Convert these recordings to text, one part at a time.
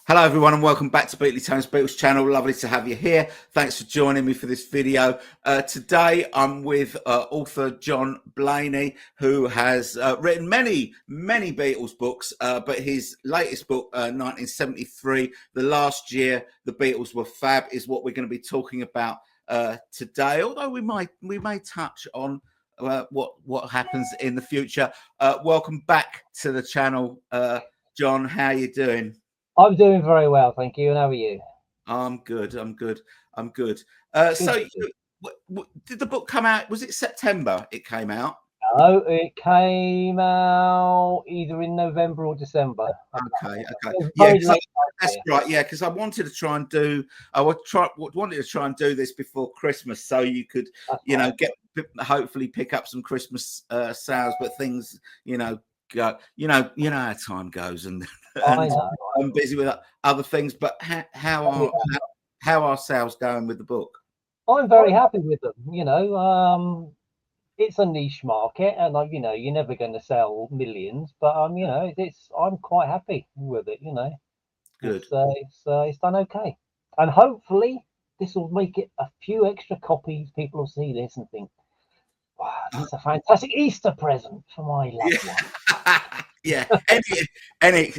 Hello everyone and welcome back to Beatles channel. Lovely to have you here. Thanks for joining me for this video. Today I'm with author John Blaney, who has written many Beatles books, but his latest book, 1973, The Last Year the Beatles Were Fab, is what we're going to be talking about today, although we may touch on what happens in the future. Welcome back to the channel, John. How are you doing? I'm doing very well, thank you. And how are you? I'm good. Good. So, did the book come out? Was it September? It came out. No, it came out either in November or December. Okay. Yeah, That's right. Yeah, because I wanted to try and do. Wanted to try and do this before Christmas, so you could, hopefully pick up some Christmas sales. But things, go. How time goes, and I know. I'm busy with other things. But how are sales going with the book? I'm very happy with them. It's a niche market, and you're never going to sell millions, but I'm quite happy with it. Good. It's done okay, and hopefully this will make it a few extra copies. People will see this and think, wow, that's a fantastic Easter present for my loved one. Yeah, any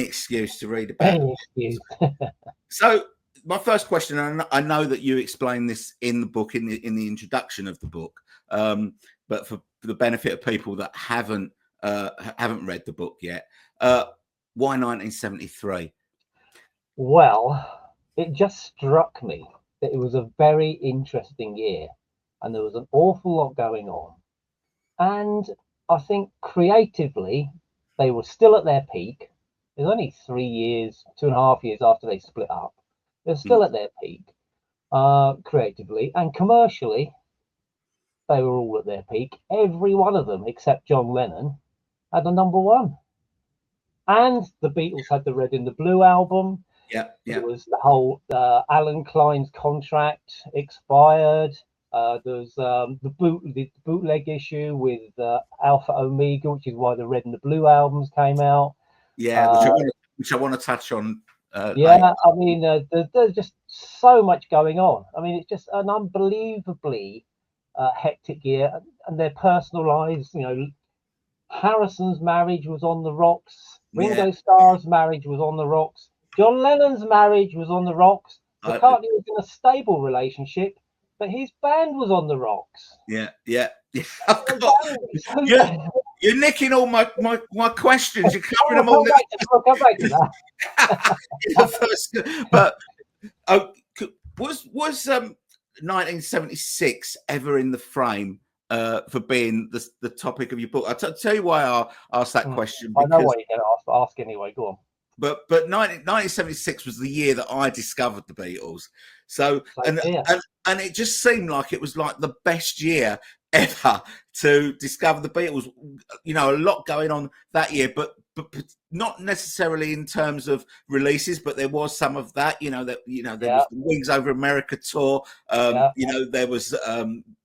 excuse to read about. Any excuse. So my first question, and I know that you explain this in the book, in the introduction of the book, but for the benefit of people that haven't read the book yet, why 1973? Well, it just struck me that it was a very interesting year, and there was an awful lot going on. And I think creatively, they were still at their peak. It was only 3 years, 2.5 years after they split up. They're still at their peak, creatively, and commercially. They were all at their peak. Every one of them, except John Lennon, had a #1. And the Beatles had the Red in the Blue album. Yeah. There was the whole Alan Klein's contract expired. There's the bootleg issue with Alpha Omega, which is why the Red and the Blue albums came out. Yeah, which I want to touch on. Later. I mean, there's just so much going on. I mean, it's just an unbelievably hectic year, and their personal lives. Harrison's marriage was on the rocks. Ringo Starr's marriage was on the rocks. John Lennon's marriage was on the rocks. McCartney was in a stable relationship, but his band was on the rocks. Yeah. You're nicking all my questions. You're covering them all. I'll come back to that. But was 1976 ever in the frame for being the topic of your book? I'll tell you why I asked that question. I know why you're going to ask anyway. Go on. But 1976 was the year that I discovered the Beatles. So and it just seemed like it was like the best year ever to discover the Beatles. A lot going on that year, but not necessarily in terms of releases, but there was some of that. There was the Wings Over America tour. There was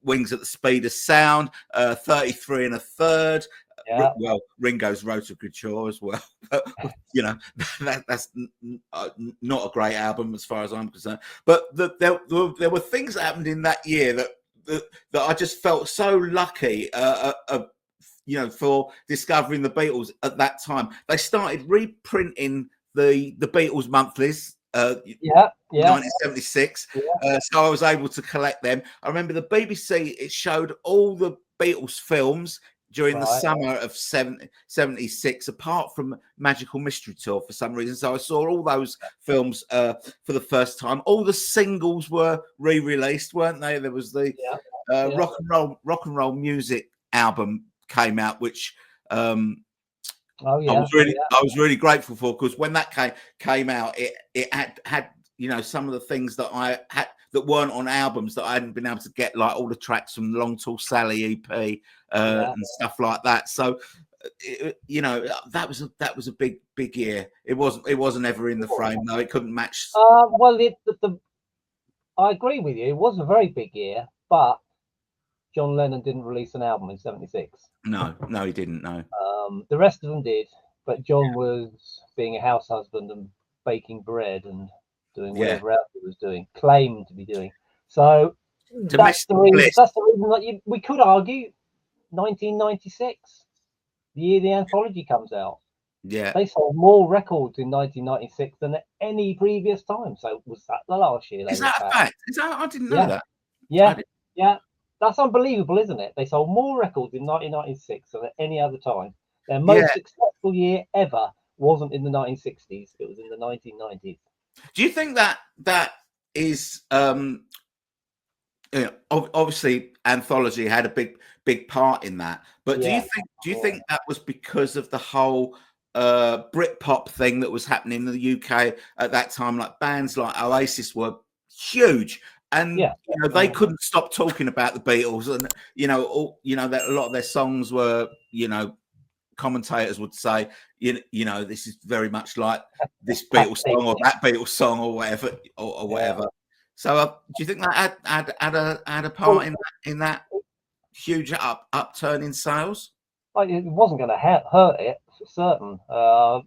Wings at the Speed of Sound, 33 1/3. Yeah. Well, Ringo's Road to Couture as well. That's not a great album as far as I'm concerned. But there were things that happened in that year that I just felt so lucky, for discovering the Beatles at that time. They started reprinting the Beatles monthlies. 1976. So I was able to collect them. I remember the BBC. It showed all the Beatles films during the summer of 76, apart from Magical Mystery Tour for some reason. So I saw all those films for the first time. All the singles were re-released, weren't they? There was the rock and roll music album came out, which I was really grateful for, because when that came out, it had some of the things that I had that weren't on albums that I hadn't been able to get, like all the tracks from Long Tall Sally EP and stuff like that. So that was a big year. It wasn't ever in the frame. No, it couldn't match. Well, I agree with you. It was a very big year, but John Lennon didn't release an album in 76. No, he didn't. No. The rest of them did, but John was being a house husband and baking bread and doing Yeah. whatever else he was doing, claimed to be doing. So that's Domestic the reason. bliss. That's the reason that we could argue 1996, the year the anthology comes out. Yeah. They sold more records in 1996 than at any previous time. So was that the last year they Is were that a bad? fact? Is that, I didn't know Yeah, that. yeah, yeah. That's unbelievable, isn't it? They sold more records in 1996 than at any other time. Their Yeah. most successful year ever wasn't in the 1960s. It was in the 1990s. Do you think that that is you know, obviously anthology had a big part in that, but Yeah. do you think that was because of the whole Britpop thing that was happening in the UK at that time? Like bands like Oasis were huge, and Yeah. you know they couldn't stop talking about the Beatles, and you know that a lot of their songs were, you know, commentators would say, you know, this is very much like this Beatles song or that Beatles song or whatever or whatever. So, do you think that had a part Well, in that huge upturn in sales? it wasn't going to hurt it for certain. But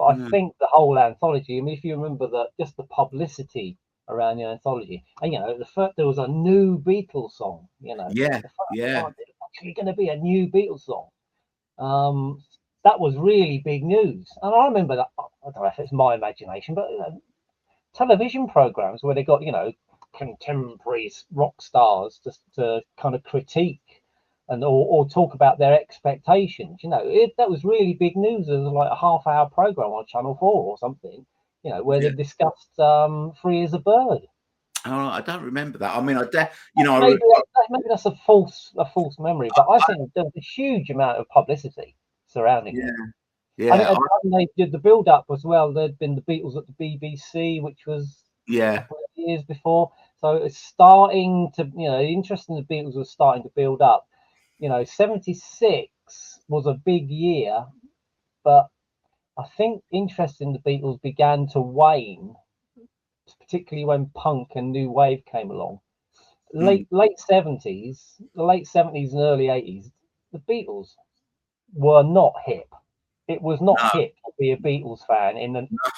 I Mm. think the whole anthology. I mean, if you remember that, just the publicity around the anthology, and you know, there was a new Beatles song. You know, Yeah, the first yeah, time there's actually going to be a new Beatles song. That was really big news, and I remember that. I don't know if it's my imagination, but you know, television programs where they got, you know, contemporary rock stars to kind of critique and or talk about their expectations. You know, that was really big news. There was like a half-hour program on Channel 4 or something, you know, where yeah. they discussed Free as a Bird. Oh, I don't remember that. I mean, you know, Maybe that's a false memory, but I think there was a huge amount of publicity surrounding yeah, it. And yeah, at the time they did the build up as well. There'd been the Beatles at the BBC, which was a yeah, couple of years before. So it's starting to, you know, the interest in the Beatles was starting to build up. You know, 76 was a big year, but I think interest in the Beatles began to wane, particularly when punk and new wave came along. mm, Late 70s, the late 70s and early 80s, the Beatles were not hip. It was not no, hip to be a Beatles fan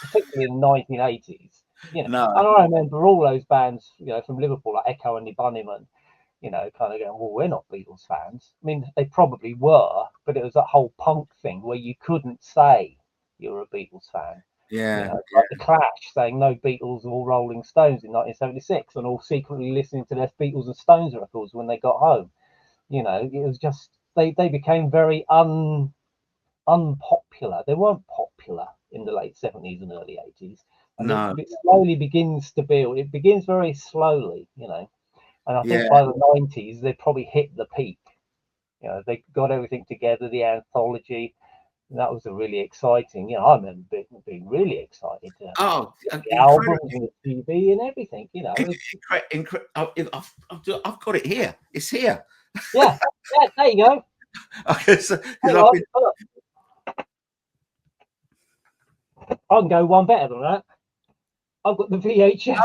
particularly in the 1980s. You know, no, and I remember all those bands, you know, from Liverpool, like Echo and the Bunnymen, you know, kind of going, well, we're not Beatles fans. I mean, they probably were, but it was that whole punk thing where you couldn't say you were a Beatles fan. You yeah, know, like the Clash saying no Beatles or Rolling Stones in 1976, and all secretly listening to their Beatles and Stones records when they got home. You know, it was just they became very unpopular. They weren't popular in the late 70s and early 80s, and no, it slowly begins to build. It begins very slowly, you know. And I think yeah, by the 90s they probably hit the peak. You know, they got everything together, the anthology, and that was a really exciting. You know, I remember being really excited to oh, get the incredible. albums and the TV and everything. You know, I've got it here. It's here. yeah, yeah. There you go. Because Hang I've on, been. look, I can go one better than that. I've got the VHS.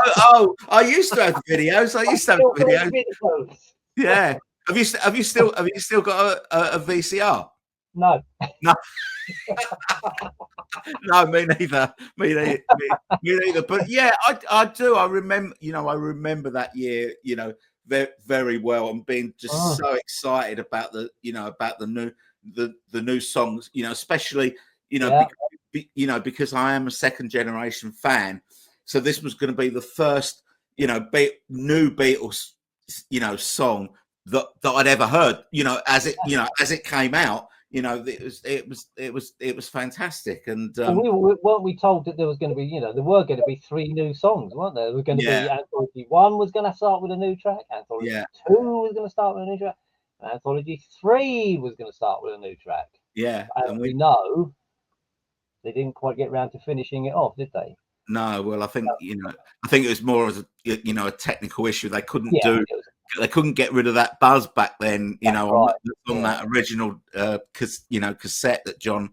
I used to have videos. I used to have Still got videos. videos. Yeah. Have you still got a VCR? No. No, no, me neither. Me neither. But yeah, I do. I remember. You know, I remember that year. You know, very well, and being just so excited about about the new songs. You know, especially Yeah. because I am a second generation fan. So this was going to be the first new Beatles song that I'd ever heard. As it came out. You know, it was fantastic, and Well, weren't we told that there was going to be, you know, there were going to be 3 new songs, weren't there? There was going to yeah, be Anthology 1 was going to start with a new track, Anthology yeah, 2 was going to start with a new track, and Anthology 3 was going to start with a new track. yeah, As and we we know, they didn't quite get round to finishing it off, did they? no, well, I think it was more as a technical issue. Yeah, it was, They couldn't get rid of that buzz back then, that's right. on Yeah, that original cassette that John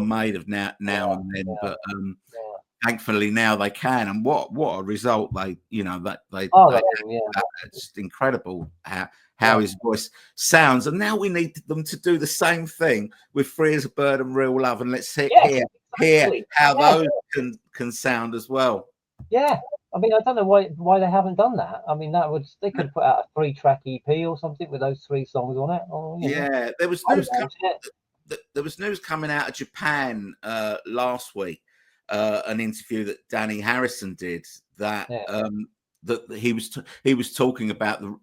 made of now yeah, and then, yeah, but yeah. thankfully now they can, and what a result Oh, they yeah, it's incredible how yeah. his voice sounds, and now we need them to do the same thing with Free as a Bird and Real Love, and let's Yes, hear hear exactly. how Yeah, those can sound as well. yeah. I mean, I don't know why they haven't done that. I mean, they could have put out a 3-track EP or something with those 3 songs on it. Or Yeah, there was I'd have news. watched it. There was news coming out of Japan last week. An interview that Danny Harrison did that Yeah. that he was talking about the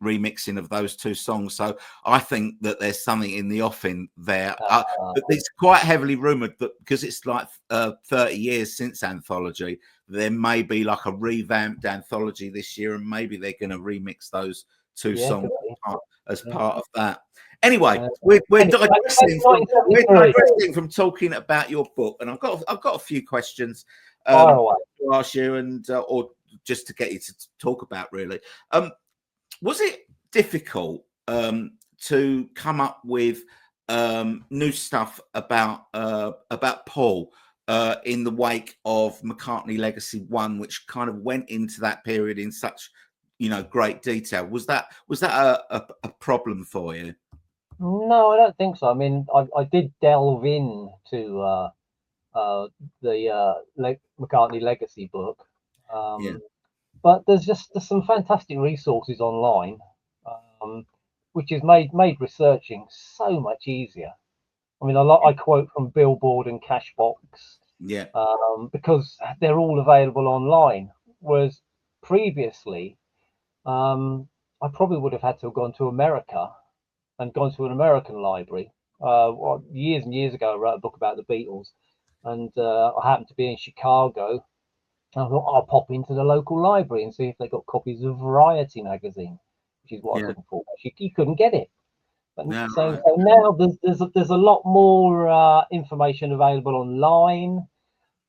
remixing of those 2 songs. So I think that there's something in the offing there. But it's quite heavily rumored that because it's like 30 years since Anthology, there may be like a revamped Anthology this year, and maybe they're going to remix those 2 Yeah, songs could be. as Yeah. part of that. Anyway, Uh, we're anyway, we're 1973. digressing from talking about your book, and I've got a few questions Fire away. to ask you, and or just to get you to talk about. Really, was it difficult to come up with new stuff about Paul in the wake of McCartney Legacy 1, which kind of went into that period in such great detail? Was that a problem for you? No, I don't think so. I mean, I did delve into the McCartney Legacy book, Yeah, but there's some fantastic resources online, um, which has made researching so much easier. I mean, I quote from Billboard and Cashbox yeah, because they're all available online, whereas previously I probably would have had to have gone to America and gone to an American library. Years and years ago, I wrote a book about the Beatles, and I happened to be in Chicago. I thought I'll pop into the local library and see if they got copies of Variety magazine, which is what I was yeah. looking for. You couldn't get it. But No, so now there's a lot more information available online.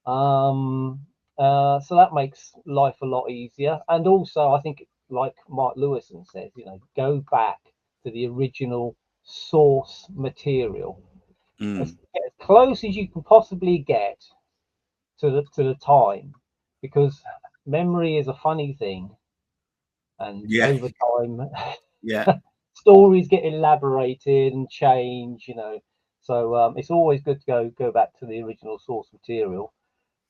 So that makes life a lot easier. And also, I think, like Mark Lewison says, go back to the original source material mm, as close as you can possibly get to the time, because memory is a funny thing, and yeah, over time, yeah, stories get elaborated and change. So it's always good to go back to the original source material.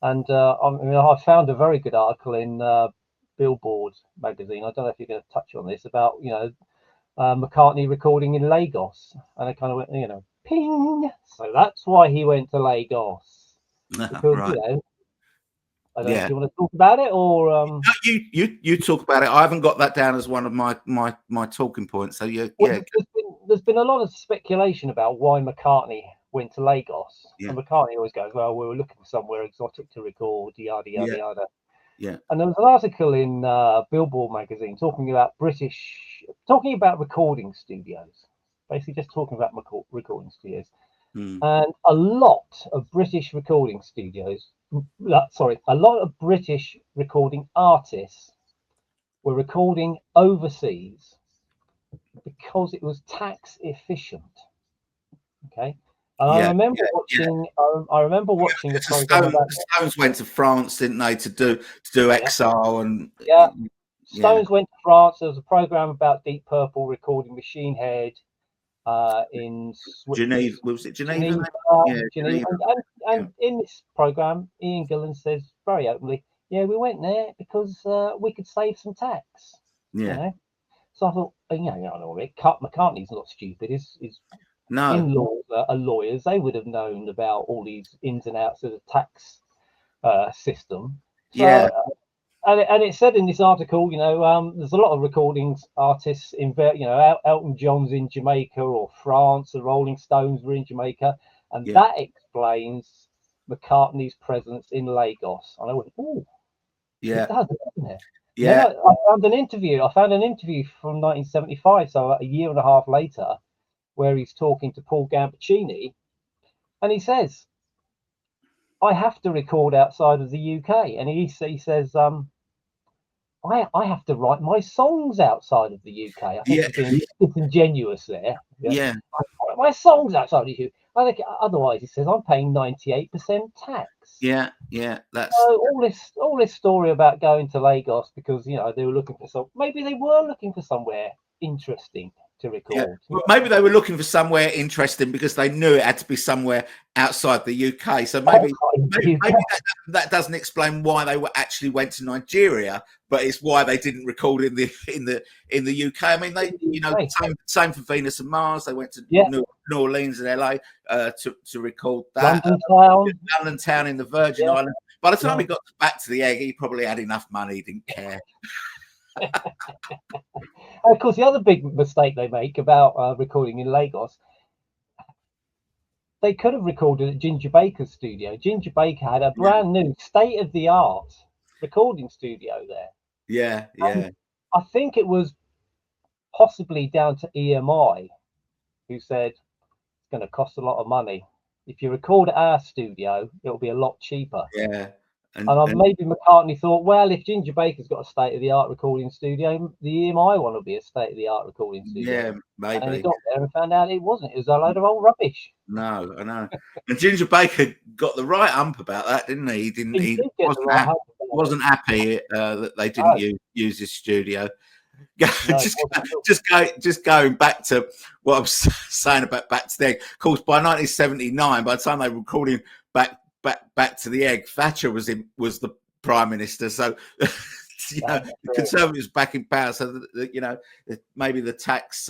And I found a very good article in Billboard magazine. I don't know if you're going to touch on this about McCartney recording in Lagos, and I kind of went, ping. So that's why he went to Lagos, because right, I don't know if yeah. you want to talk about it or No, you talk about it. I haven't got that down as one of my talking points. So yeah, well, yeah, there's been a lot of speculation about why McCartney went to Lagos, yeah, and McCartney always goes, "Well, we were looking for somewhere exotic to record, yada yada yeah, yada." yeah, And there was an article in Billboard magazine talking about recording studios, basically just talking about recording studios. mm, And a lot of British recording studios, sorry, a lot of British recording artists were recording overseas because it was tax efficient. Okay. And I yeah, remember yeah. watching. I remember watching a The program about. Stones went to France, didn't they, to do Yeah, Exile and yeah. yeah, Stones went to France. There was a program about Deep Purple recording Machine Head in Geneva. Was it Geneva? Geneva, Yeah, Geneva. Geneva. Yeah, And in this program, Ian Gillan says very openly, "Yeah, we went there because we could save some tax." You yeah. know, so I thought, McCartney's not stupid. His No, in-laws are lawyers. They would have known about all these ins and outs of the tax system. yeah, So and it said in this article, there's a lot of recordings artists in, Elton John's in Jamaica or France, the Rolling Stones were in Jamaica, and yeah, that explains McCartney's presence in Lagos. And I went, oh, it yeah, does, doesn't it? And then yeah, I found an interview. From 1975, so a year and a half later, where he's talking to Paul Gambaccini, and he says, "I have to record outside of the UK," and he says, I have to write my songs outside of the UK. I think yeah, he's being disingenuous there. Yeah. yeah, My songs outside of the UK. I think otherwise he says I'm paying 98% tax. yeah, yeah. That's So all this story about going to Lagos because they were looking for maybe they were looking for somewhere interesting to Yeah, record. but maybe they were looking for somewhere interesting because they knew it had to be somewhere outside the UK. So maybe that doesn't explain why they actually went to Nigeria, but it's why they didn't record in the UK. I mean, same for Venus and Mars. They went to New Orleans and LA to record that. London Town in the Virgin Islands. By the time he got back to the egg, he probably had enough money. He didn't care. Of course, the other big mistake they make about recording in Lagos, they could have recorded at Ginger Baker's studio. Ginger Baker had a brand new state-of-the-art recording studio there. Yeah. And I think it was possibly down to EMI, who said it's going to cost a lot of money. If you record at our studio, it'll be a lot cheaper. Yeah. And maybe McCartney thought, well, if Ginger Baker's got a state-of-the-art recording studio, the EMI one will be a state-of-the-art recording studio. Yeah, maybe. And he got there and found out it wasn't. It was a load of old rubbish. No, I know. And Ginger Baker got the right ump about that, didn't he? He wasn't happy that they didn't use his studio. Just going back to what I was saying about Back to the Egg. Of course, by 1979, by the time they were recording Back to the Egg, Thatcher was the Prime Minister. So the Conservatives back in power. So maybe the tax.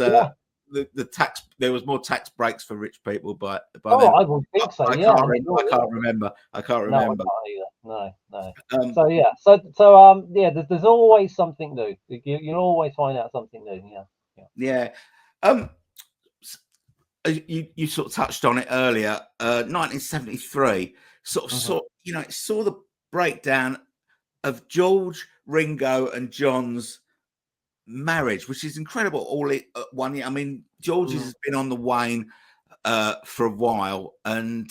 The tax, there was more tax breaks for rich people, but then I would think so. I can't remember. No. So there's always something new. You'll always find out something new. Yeah. You sort of touched on it earlier. 1973 sort of it saw the breakdown of George, Ringo, and John's marriage, which is incredible. All at 1 year. I mean, George's has been on the wane for a while, and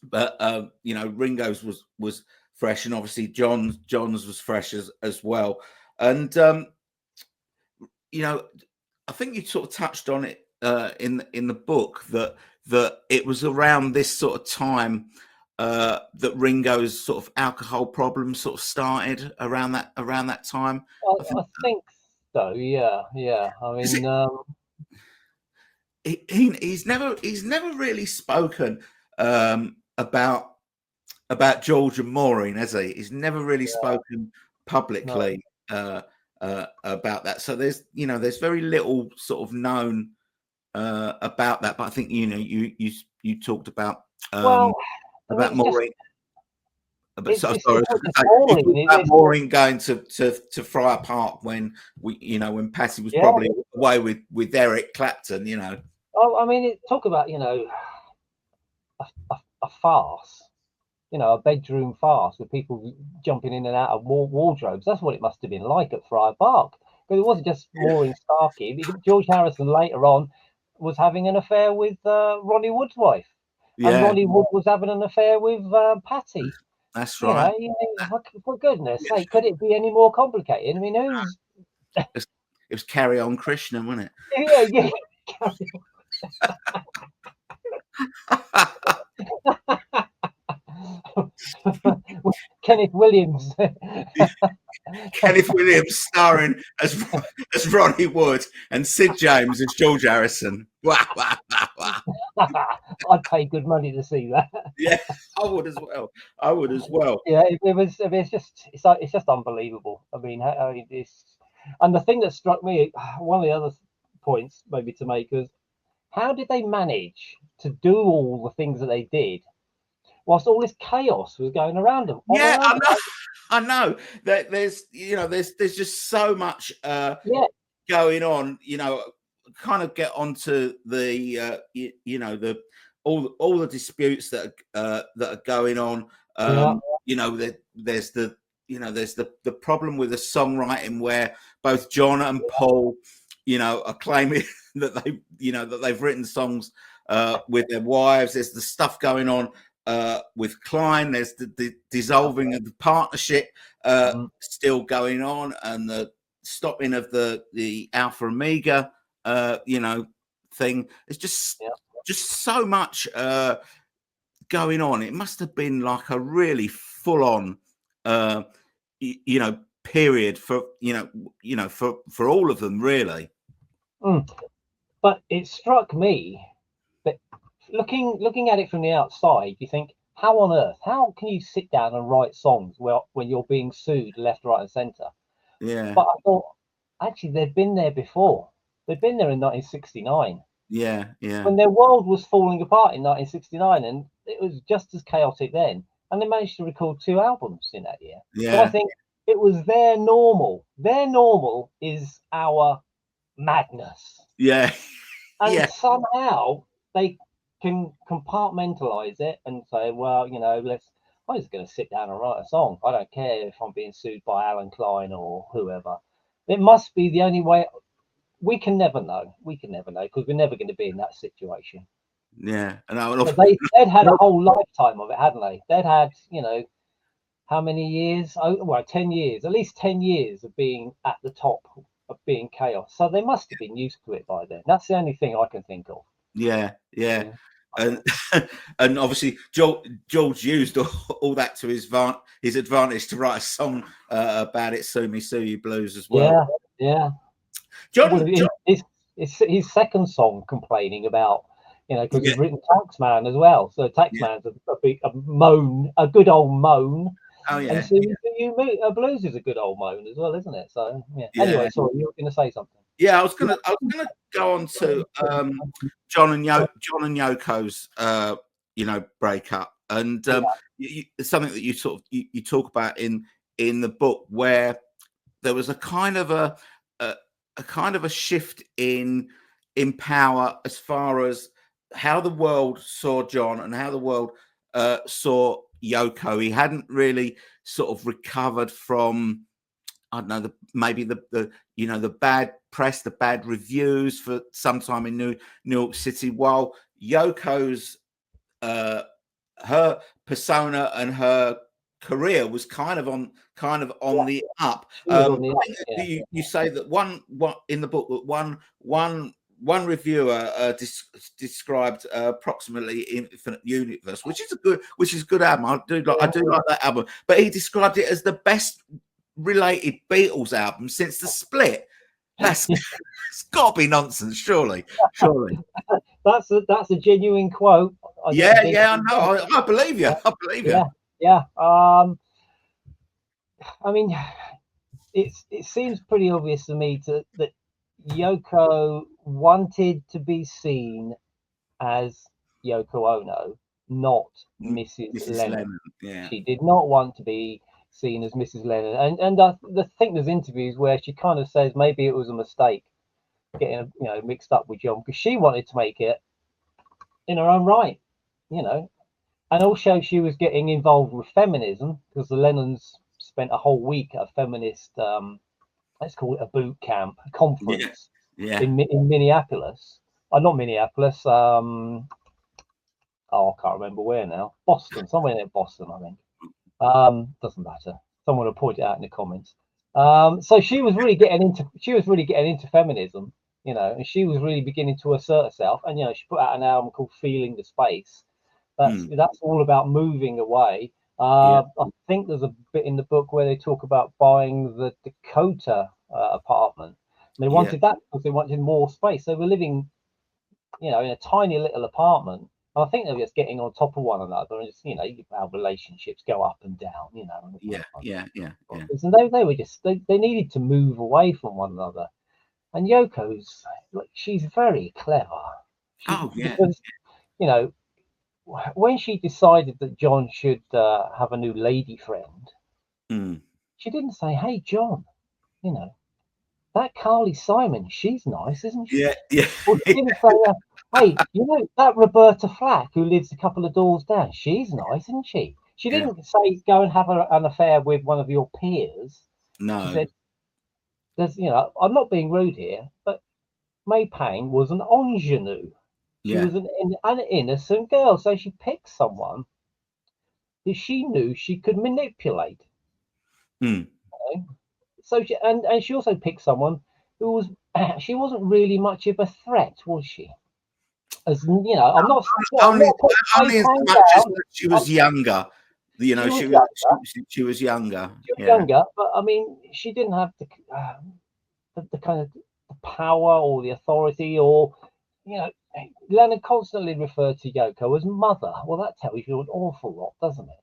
but Ringo's was fresh, and obviously John's was fresh as well. And I think you sort of touched on it in the book that it was around this sort of time that Ringo's sort of alcohol problems sort of started around that time. I think so. Yeah. I mean, he's never really spoken about George and Maureen, has he? He's never really spoken publicly about that. So there's very little sort of known about that. But I think you talked about Maureen. Maureen going to Friar Park when when Patty was probably away with Eric Clapton. Oh, I mean, talk about a farce. A bedroom farce with people jumping in and out of wardrobes. That's what it must have been like at Friar Park. Because it wasn't just Maureen Starkey. George Harrison later on was having an affair with Ronnie Wood's wife. Yeah. And Ronnie Wood was having an affair with Patty. That's right. For goodness sake, could it be any more complicated? I mean, who's... It was Carry On Krishna, wasn't it? Yeah. Carry on. Kenneth Williams. Kenneth Williams starring as Ronnie Wood and Sid James as George Harrison. I'd pay good money to see that. Yeah, I would as well. Yeah, it's just unbelievable. I mean, and the thing that struck me, one of the other points maybe to make is, how did they manage to do all the things that they did whilst all this chaos was going around them? I know that there's just so much going on. Kind of get onto the all the disputes that are going on. There's the problem with the songwriting where both John and Paul are claiming that they've written songs with their wives. There's the stuff going on with Klein. There's the dissolving of the partnership still going on, and the stopping of the Alpha Omega thing. It's just so much going on. It must have been like a really full on period for for all of them, really. Mm. But it struck me that looking at it from the outside, you think, how on earth, how can you sit down and write songs when you're being sued left, right, and centre? Yeah, But I thought, actually, they'd been there before. They'd been there in 1969 yeah, yeah, when their world was falling apart in 1969, and it was just as chaotic then. And they managed to record 2 albums in that year. So I yeah, think it was their normal. Their normal is our madness. yeah, And yeah, somehow they can compartmentalize it and say, well, I'm just going to sit down and write a song. I don't care if I'm being sued by Alan Klein or whoever. It must be the only way. We can never know. We can never know because we're never going to be in that situation. yeah. And But they'd had a whole lifetime of it, hadn't they? They'd had, how many years? Oh, well, 10 years, at least 10 years of being at the top of being chaos. So they must have been used to it by then. That's the only thing I can think of. yeah, yeah. Yeah. And and obviously George used all that to his advantage to write a song about it, "Sue Me, Sue You" blues as well. Yeah, yeah. Well, John, his second song complaining about, because yeah, he's written Taxman as well. So yeah, Taxman's a moan, a good old moan. oh And yeah, so blues is a good old moan as well, isn't it? So yeah. yeah, Anyway, sorry, you were going to say something. yeah. I was gonna go on to John and Yoko's breakup, and Yeah, something that you talk about in the book, where there was a, a kind of a shift in power as far as how the world saw John and how the world saw Yoko. He hadn't really sort of recovered from, I don't know, maybe the bad press, the bad reviews for some time in New York City, while Yoko's her persona and her career was kind of on yeah. the up. She was I on the up. think Yeah, you say that one in the book that one reviewer described approximately Infinite Universe, which is a good album. I do like that album, but he described it as the best related Beatles album since the split. That's it's got to be nonsense, surely. that's a genuine quote. I don't Yeah, think. yeah, I know. I believe you. I believe you. Yeah, yeah. I mean, it seems pretty obvious to me that Yoko wanted to be seen as Yoko Ono, not Mrs. Mrs. Lennon. Lennon. Yeah, She did not want to be seen as Mrs. Lennon, and I think there's interviews where she kind of says maybe it was a mistake getting mixed up with John because she wanted to make it in her own right, you know, and also she was getting involved with feminism because the Lennons spent a whole week at a feminist, let's call it a boot camp, a yeah, conference yeah, in Minneapolis. Not Minneapolis. I can't remember where now. Boston, somewhere near Boston, I think. Doesn't matter. Someone will point it out in the comments. So she was really getting into feminism, and she was really beginning to assert herself. And she put out an album called "Feeling the Space." mm, That's all about moving away. yeah, I think there's a bit in the book where they talk about buying the Dakota apartment. And they yeah, wanted that because they wanted more space. They were living, in a tiny little apartment. And I think they're just getting on top of one another, and just how relationships go up and down, yeah, yeah, yeah, yeah. and they were just they needed to move away from one another. And Yoko's she's very clever. She Oh, yeah, Because you know when she decided that John should have a new lady friend, mm, she didn't say, "Hey, John, you know that Carly Simon, she's nice, isn't she?" yeah, yeah, Or she didn't say, "Hey, that Roberta Flack who lives a couple of doors down, she's nice, isn't she?" She yeah. didn't say, "Go and have an affair with one of your peers." She No, said, I'm not being rude here, but May Payne was an ingenue. She yeah, was an innocent girl, so she picked someone who she knew she could manipulate. mm, Okay? So and she also picked someone who was she wasn't really much of a threat, was she? As I'm only not putting May only as Payne much as down. that she was younger. She was She was younger. she was younger. She was Yeah, younger, but I mean, she didn't have the kind of power or the authority, or Lennon constantly referred to Yoko as mother. Well, that tells you an awful lot, doesn't it?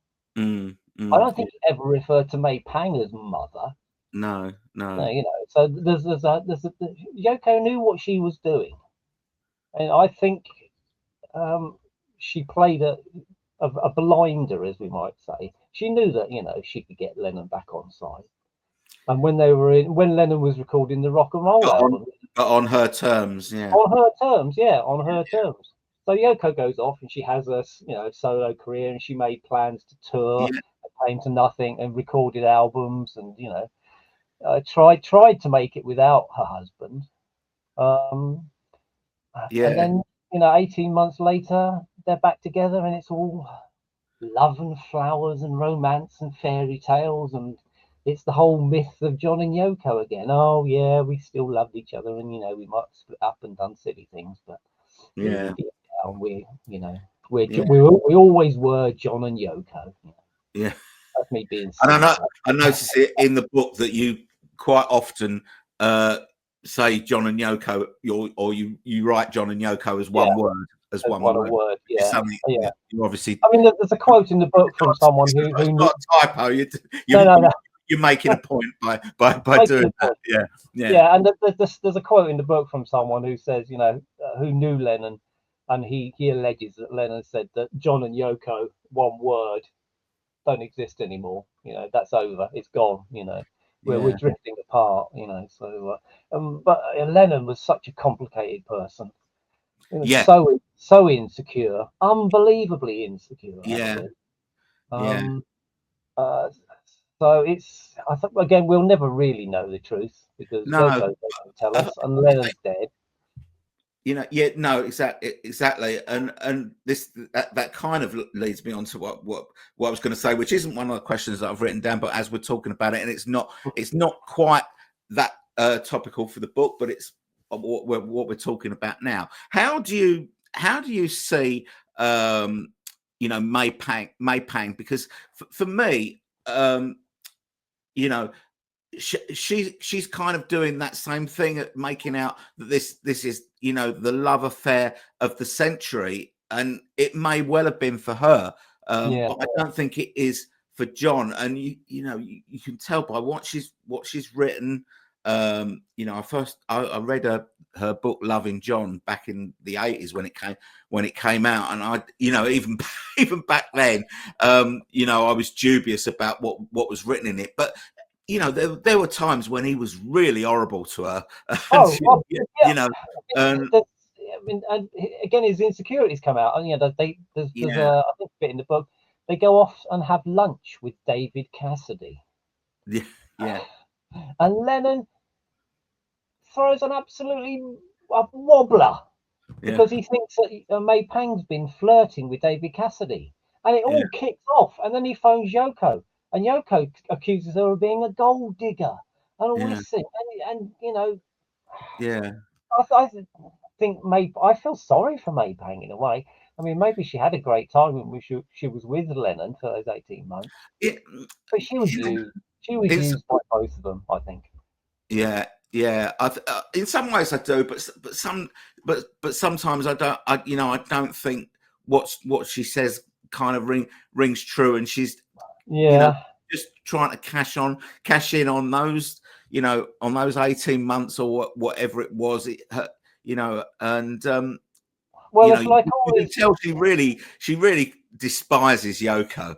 I don't Yeah. think he ever referred to May Pang as mother. No, no. No, so Yoko knew what she was doing, and I think she played a blinder, as we might say. She knew that she could get Lennon back on side, and when Lennon was recording the rock and roll album, But on her terms, yeah. on her terms, on her terms. So Yoko goes off and she has a solo career, and she made plans to tour. Yeah, It came to nothing, and recorded albums, and tried to make it without her husband. Um, and yeah, then 18 months later, they're back together, and it's all love and flowers and romance and fairy tales, and it's the whole myth of John and Yoko again. Oh yeah, we still loved each other, and we might have split up and done silly things, but yeah, really deep down, yeah, we always were John and Yoko. yeah. That's me being And cynical. I notice it in the book that you quite often say John and Yoko, you write John and Yoko as Yeah, one word, as as one one a word. word. It's Yeah, something yeah. you obviously. I mean, there's a quote in the book from someone who It's knew. not a typo. No, You, no, no. you're making a point by Making doing a that. point. Yeah, yeah, Yeah, and there's a quote in the book from someone who says, who knew Lennon, and he alleges that Lennon said that John and Yoko, one word, don't exist anymore. That's over. It's gone. We're yeah, drifting apart. So, but Lennon was such a complicated person. He was yeah, so insecure, unbelievably insecure, yeah, actually. yeah. Um, uh, so I think again we'll never really know the truth because No, Yoko doesn't tell I, us, and Lennon's dead. yeah, no, exactly, and that kind of leads me on to what I was going to say, which isn't one of the questions that I've written down, but as we're talking about it, and it's not quite that topical for the book, but it's what we're talking about now. How do you see May Pang? Because for me, you know she's kind of doing that same thing at making out that this is the love affair of the century, and it may well have been for her, Yeah, but I don't think it is for John. And you can tell by what she's written. I read her book Loving John back in the 80s when it came out, and I even even back then I was dubious about what was written in it, but there were times when he was really horrible to her, and oh well, yeah. and There's, I mean, and again, his insecurities come out, and there's yeah, a I think a bit in the book. They go off and have lunch with David Cassidy, yeah, yeah, and Lennon throws an absolutely wobbler yeah, because he thinks that May Pang's been flirting with David Cassidy, and it yeah, all kicks off. And then he phones Yoko, and Yoko accuses her of being a gold digger and all yeah, this thing. And yeah, I think I feel sorry for May Pang in a way. I mean, maybe she had a great time when she was with Lennon for those 18 months, it, but she was you know, used. She was it's used by both of them, I think. yeah, yeah. In some ways I do, but sometimes I don't. I don't think what she says kind of rings true, and she's you know Yeah. just trying to cash in on those on those 18 months or whatever it was. And Well, it's like you all can these. tell she really despises Yoko,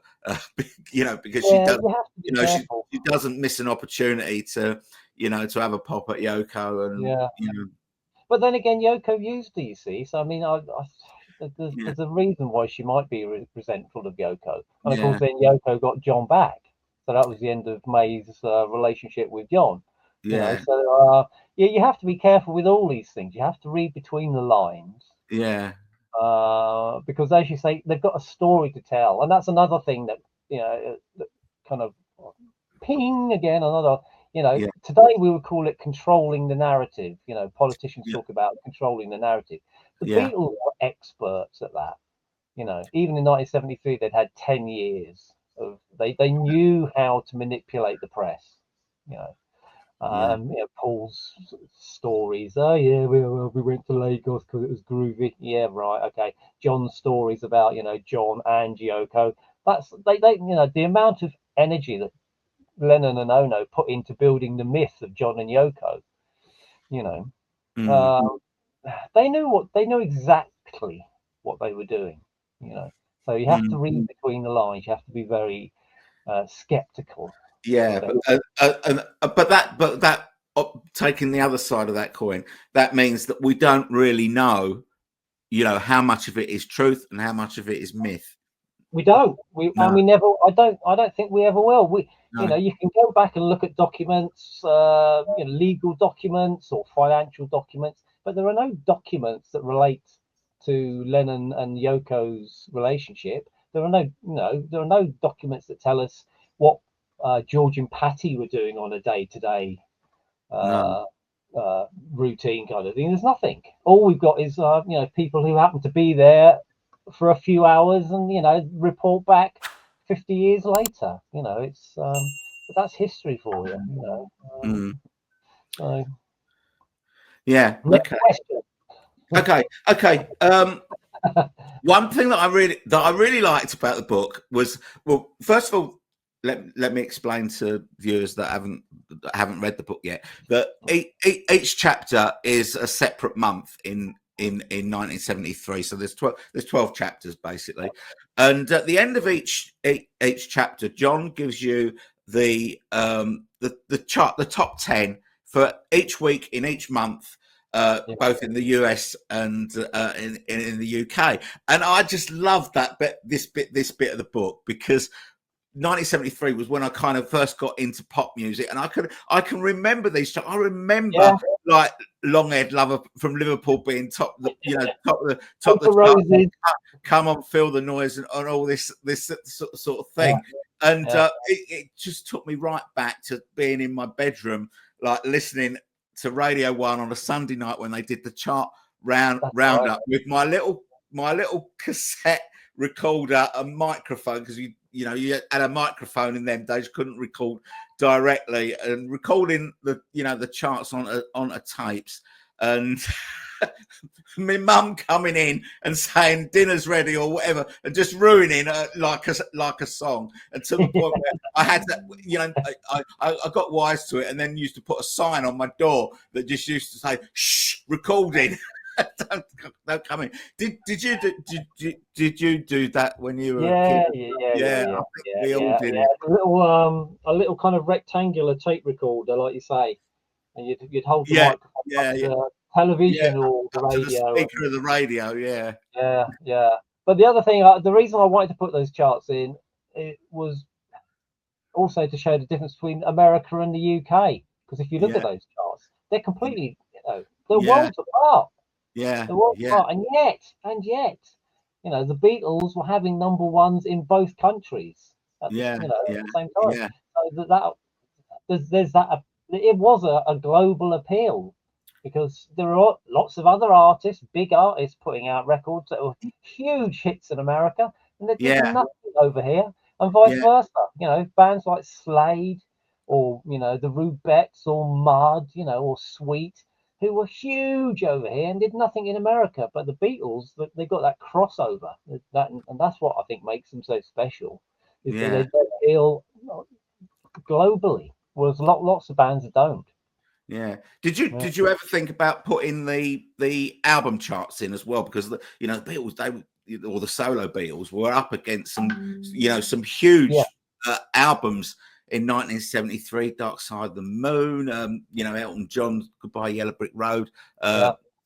because she Yeah, does, you have to be careful. she doesn't miss an opportunity to have a pop at Yoko, and Yeah. But then again, Yoko used to, you see. So I mean, yeah, there's a reason why she might be resentful of Yoko, and of yeah, course, then Yoko got John back, so that was the end of May's relationship with John. yeah, So yeah, you have to be careful with all these things. You have to read between the lines, yeah, because, as you say, they've got a story to tell, and that's another thing that that kind of ping again another. yeah, Today we would call it controlling the narrative. Politicians yeah, talk about controlling the narrative. The yeah, Beatles were experts at that. Even in 1973 they'd had 10 years of they knew how to manipulate the press. you know Paul's stories. Oh yeah, we went to Lagos because it was groovy. Yeah, right, okay. John's stories about John and Yoko. That's they the amount of energy that Lennon and Ono put into building the myth of John and Yoko. Mm. Um, they knew exactly what they were doing. So you have to Mm. read between the lines. You have to be very skeptical. Yeah, but that taking the other side of that coin, that means that we don't really know, how much of it is truth and how much of it is myth. We don't. And No, we never. I don't think we ever will. no, You can go back and look at documents, legal documents or financial documents, but there are no documents that relate to Lennon and Yoko's relationship. There are there are no documents that tell us what George and Patty were doing on a day-to-day no. routine kind of thing. There's nothing. All we've got is people who happen to be there for a few hours and report back 50 years later. It's but that's history for you. Mm. So Yeah. next question. Okay. One thing that I really liked about the book was, well, first of all, let me explain to viewers that haven't read the book yet, that each chapter is a separate month in 1973. So there's 12 chapters basically, and at the end of each chapter, John gives you the chart, the top 10 for each week in each month, both in the US and in the UK. And I just love that this bit of the book, because 1973 was when I kind of first got into pop music, and I can remember these. I remember like Longhead Lover from Liverpool being top of the chart. Come on, feel the noise, and all this sort of thing. And it just took me right back to being in my bedroom, like listening to Radio 1 on a Sunday night when they did the chart roundup with my little cassette recorder and microphone, because you had a microphone in them days, couldn't record directly, and recording the charts on a tapes, and my mum coming in and saying dinner's ready or whatever, and just ruining like a song, and to the point where I had to, I got wise to it, and then used to put a sign on my door that just used to say "shh, recording." don't come in. Did you do that when you were a kid? Yeah. I think we all did it. A little kind of rectangular tape recorder, like you say, and you'd hold the Yeah, microphone up to the television or the up to the radio. speaker of the radio. Yeah. But the other thing, the reason I wanted to put those charts in, it was also to show the difference between America and the UK. Because if you look at those charts, they're completely, they're worlds apart. Yeah. And yet, the Beatles were having number ones in both countries at the same time. Yeah. So there's that. It was a global appeal, because there are lots of other artists, big artists, putting out records that were huge hits in America, and they did nothing over here, and vice versa. Bands like Slade, or the Rubettes, or Mud, or Sweet, who were huge over here and did nothing in America. But the Beatles, they got that crossover, and that's what I think makes them so special, is that they appeal globally, whereas lots of bands don't. Yeah. Did you ever think about putting the album charts in as well? Because the Beatles, or the solo Beatles, were up against some huge albums in 1973, Dark Side of the Moon, Elton John, Goodbye Yellow Brick Road,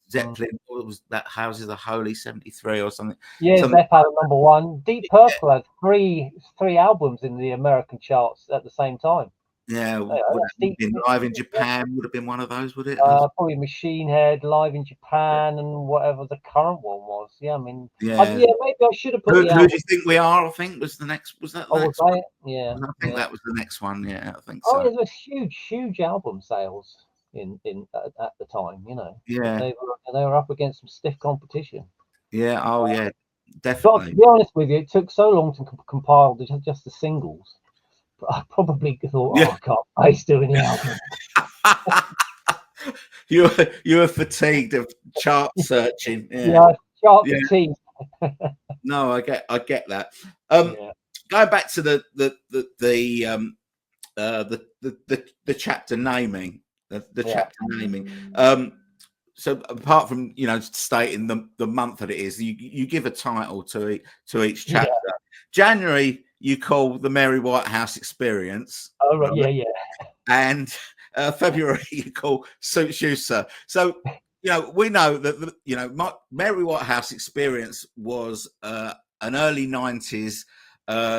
Zeppelin, what was that, Houses of Holy, 73 or something. Zepp had a number one. Deep Purple had three albums in the American charts at the same time. Yeah, would have been Live in Japan, would have been one of those, would it? Probably Machine Head, Live in Japan, and whatever the current one was. Yeah, I mean, maybe I should have put Who do you think we are? I think was the next. Was that the next one? Yeah, I think that was the next one. Yeah, I think so. Oh, there was huge album sales in at the time. Yeah, they were up against some stiff competition. Yeah. Oh, yeah. Definitely. But to be honest with you, it took so long to compile just the singles. I probably thought, I can't face doing the album. You were fatigued of chart searching. Yeah, Yeah, sharp yeah. fatigue. No, I get that. Um, Yeah, Going back to the chapter naming, the yeah, chapter naming. So apart from stating the month that it is, you give a title to each yeah. chapter. January you call the Mary Whitehouse Experience, Oh, right. right? Yeah, yeah, And February you call Suits You, Sir. So we know that Mary Whitehouse Experience was an early '90s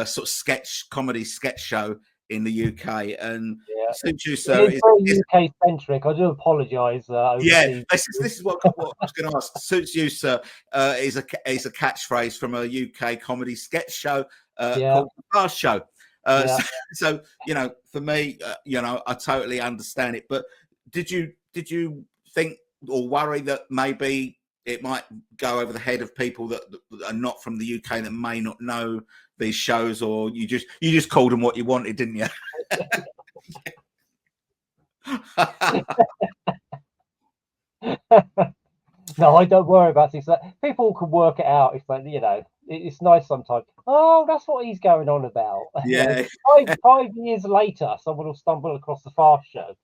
sort of comedy sketch show in the UK, and yeah. Suits You, It Sir is very is UK centric. I do apologise yeah, overseas. this is what I was going to ask. Suits You, Sir, is a catchphrase from a UK comedy sketch show Yeah, called The Fast Show. yeah. So for me, I totally understand it. But did you think or worry that maybe it might go over the head of people that are not from the UK that may not know these shows, or you just called them what you wanted, didn't you? No, I don't worry about things. Like, people can work it out if it's nice sometimes. Oh, that's what he's going on about. Yeah, Five years later, someone will stumble across the Fast Show,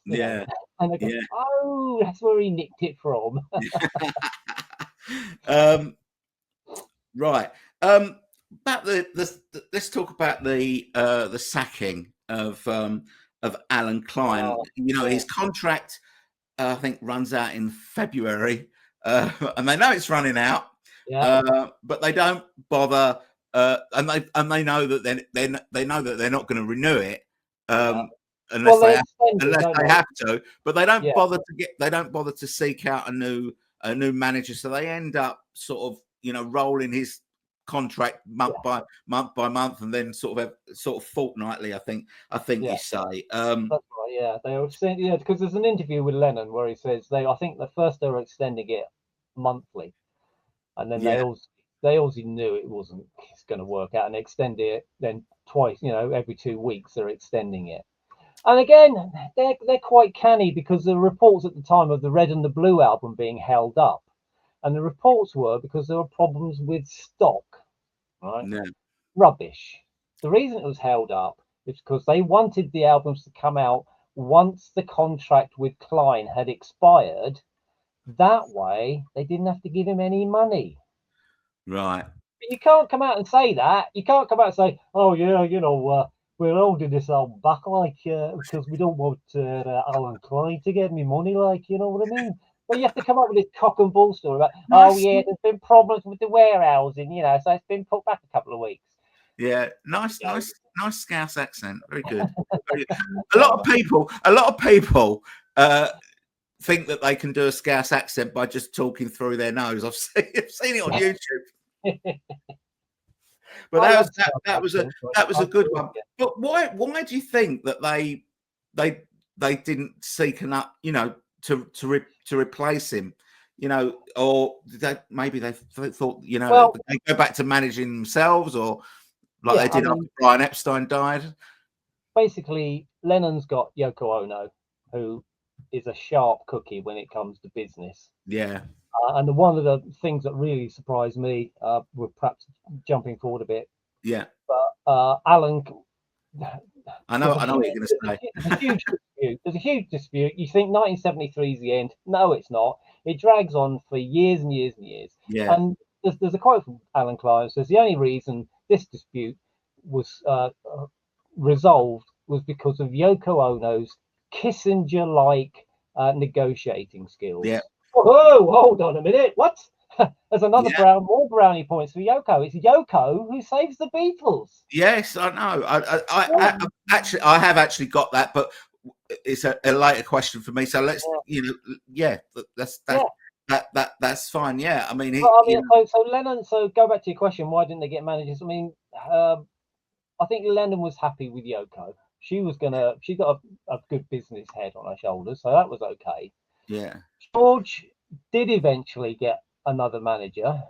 yeah, and they go, yeah. "Oh, that's where he nicked it from." um, right. About let's talk about the sacking of Alan Klein. Oh, His yeah, contract I think runs out in February, and they know it's running out, yeah, but they don't bother, and they know that they know that they're not going to renew it, yeah. um, Well, unless they they extend it, unless don't they they? have to. But Yeah, they don't bother to seek out a new manager, so they end up sort of rolling his contract yeah, month by month, and then sort of fortnightly. I think yeah. you say. That's right. Yeah, they were extend. Yeah, because there's an interview with Lennon where he says I think the first they were extending it monthly, and then Yeah, they obviously knew it wasn't going to work out, and they extended it then twice. Every 2 weeks they're extending it. And again, they're quite canny because the reports at the time of the Red and the Blue album being held up, and the reports were because there were problems with stock. Right, no, rubbish. The reason it was held up is because they wanted the albums to come out once the contract with Klein had expired. That way, they didn't have to give him any money. right. You can't come out and say that. You can't come out and say, "Oh yeah, we're holding this album back, because we don't want Alan Klein to get me money, you know what I mean?" Well, you have to come up with this cock and bull story about, "Oh Nice. yeah, there's been problems with the warehousing, so it's been put back a couple of weeks." Yeah, nice, You nice, nice Scouse accent. Very good. Very good. A lot of people think that they can do a Scouse accent by just talking through their nose. I've seen it on YouTube, know. but I that love was that, South that was a accents, but that was I a good do one. But why do you think that they they didn't seek enough, to replace him? Or maybe they thought, Well, they go back to managing themselves, or like yeah, they I did after mean, Brian Epstein died. basically, Lennon's got Yoko Ono, who is a sharp cookie when it comes to business. Yeah, And one of the things that really surprised me, we're perhaps jumping forward a bit, yeah. but Alan, I know. there's a I know what huge, you're going to say. there's a huge dispute. There's a huge dispute. You think 1973 is the end? No, it's not. It drags on for years and years and years. Yeah, And there's a quote from Alan Klein says the only reason this dispute was resolved was because of Yoko Ono's Kissinger-like negotiating yeah, skills. Oh, hold on a minute. What? There's another yeah. more brownie points for Yoko. It's Yoko who saves the Beatles. Yes, I know. Yeah, I have actually got that, but it's a later question for me. So let's, yeah, yeah, that's yeah. that's fine. Yeah, I mean, Well, I mean, so Lennon. So go back to your question. Why didn't they get managers? I mean, I think Lennon was happy with Yoko. She got a good business head on her shoulders, so that was okay. yeah, George did eventually get another manager,